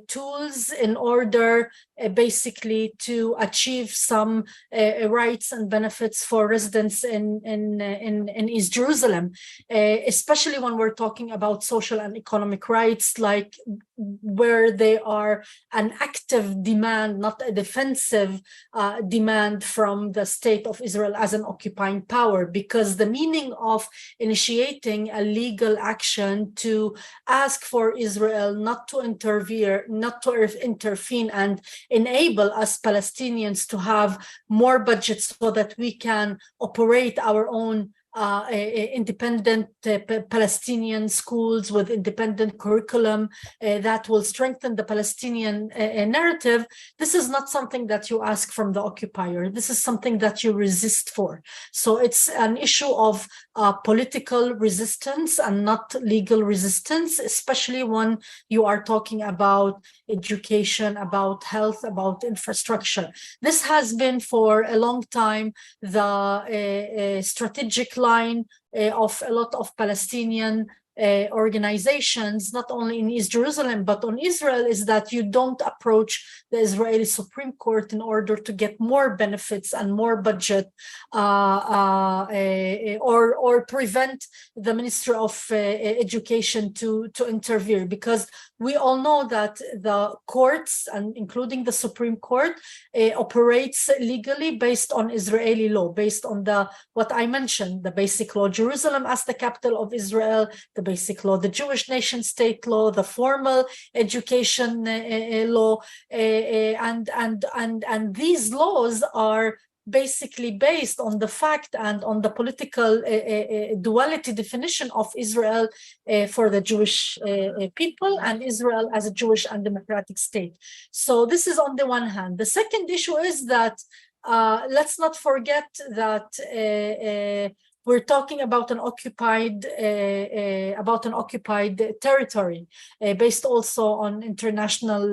tools in order basically to achieve some rights and benefits for residents in East Jerusalem, especially when we're talking about social and economic rights, like where they are an active demand, not a defensive demand from the state of Israel as an occupying power. Because the meaning of initiating a legal action to ask for Israel not to interfere, not to intervene and enable us Palestinians to have more budgets so that we can operate our own independent Palestinian schools with independent curriculum that will strengthen the Palestinian narrative. This is not something that you ask from the occupier. This is something that you resist for. So it's an issue of political resistance and not legal resistance, especially when you are talking about education, about health, about infrastructure. This has been for a long time the strategic line of a lot of Palestinian organizations, not only in East Jerusalem, but on Israel, is that you don't approach the Israeli Supreme Court in order to get more benefits and more budget or prevent the Ministry of Education to interfere, because we all know that the courts, and including the Supreme Court, operates legally based on Israeli law, based on what I mentioned, the basic law, Jerusalem as the capital of Israel, the basic law, the Jewish nation state law, the formal education law, and these laws are basically based on the fact and on the political duality definition of Israel for the Jewish people and Israel as a Jewish and democratic state. So this is on the one hand. The second issue is that let's not forget that we're talking about an occupied territory based also on international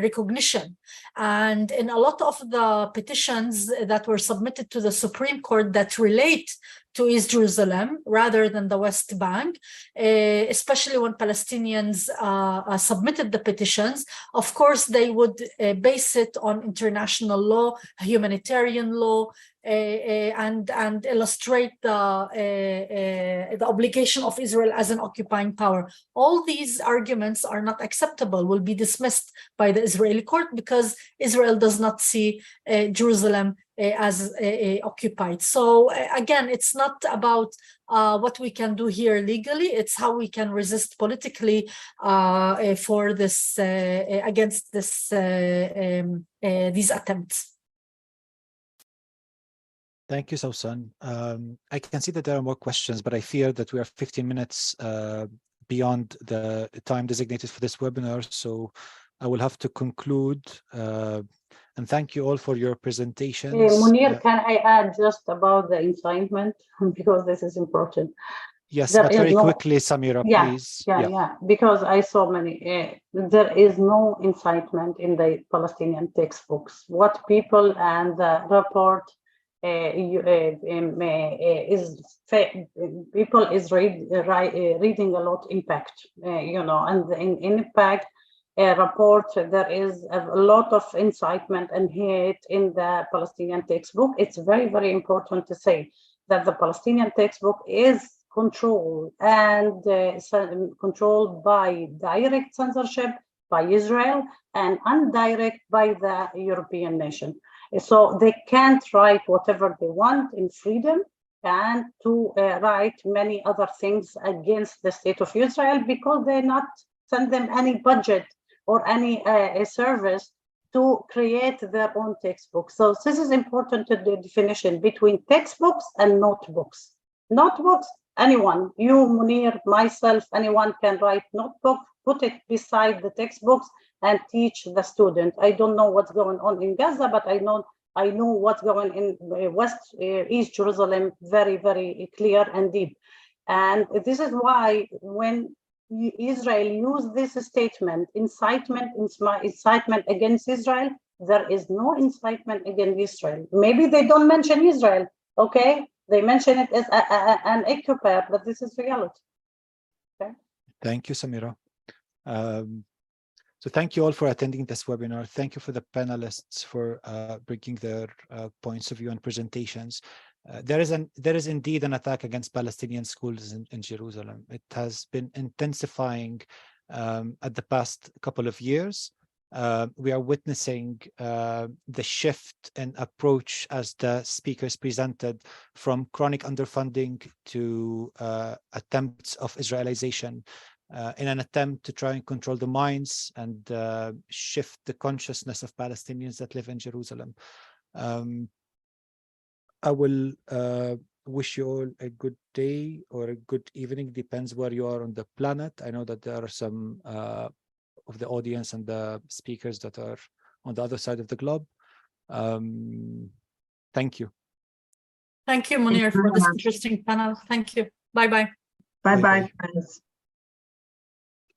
recognition. And in a lot of the petitions that were submitted to the Supreme Court that relate to East Jerusalem rather than the West Bank, especially when Palestinians submitted the petitions, of course, they would base it on international law, humanitarian law, and illustrate the obligation of Israel as an occupying power. All these arguments are not acceptable, will be dismissed by the Israeli court because Israel does not see Jerusalem as occupied. So again, it's not about what we can do here legally, it's how we can resist politically for this against this these attempts. Thank you, Sausan. I can see that there are more questions, but I fear that we are 15 minutes beyond the time designated for this webinar, so I will have to conclude. And thank you all for your presentations. Munir, can I add just about the incitement? Because this is important. Yes, There but very quickly, Samira, please. Yeah, because I saw many. There is no incitement in the Palestinian textbooks. What people and the report people is reading a lot impact, you know, and in impact report there is a lot of incitement and hate in the Palestinian textbook. It's very, very important to say that the Palestinian textbook is controlled and controlled by direct censorship by Israel and indirect by the European nation. So they can't write whatever they want in freedom and to write many other things against the state of Israel because they not send them any budget or any service to create their own textbooks. So this is important to the definition between textbooks and notebooks. Notebooks, anyone, you, Munir, myself, anyone can write notebook, put it beside the textbooks and teach the student. I don't know what's going on in Gaza, but I know what's going in East Jerusalem very, very clear and deep. And this is why when Israel used this statement, incitement against Israel, there is no incitement against Israel. Maybe they don't mention Israel, okay? They mention it as an occupier, but this is reality. Okay. Thank you, Samira. So thank you all for attending this webinar. Thank you for the panelists for bringing their points of view and presentations. There is indeed an attack against Palestinian schools in Jerusalem. It has been intensifying at the past couple of years. We are witnessing the shift in approach as the speakers presented from chronic underfunding to attempts of Israelization in an attempt to try and control the minds and shift the consciousness of Palestinians that live in Jerusalem. I will wish you all a good day or a good evening, depends where you are on the planet. I know that there are some of the audience and the speakers that are on the other side of the globe. Thank you. Thank you, Munir, for this interesting panel. Thank you. Bye-bye. Bye-bye, friends.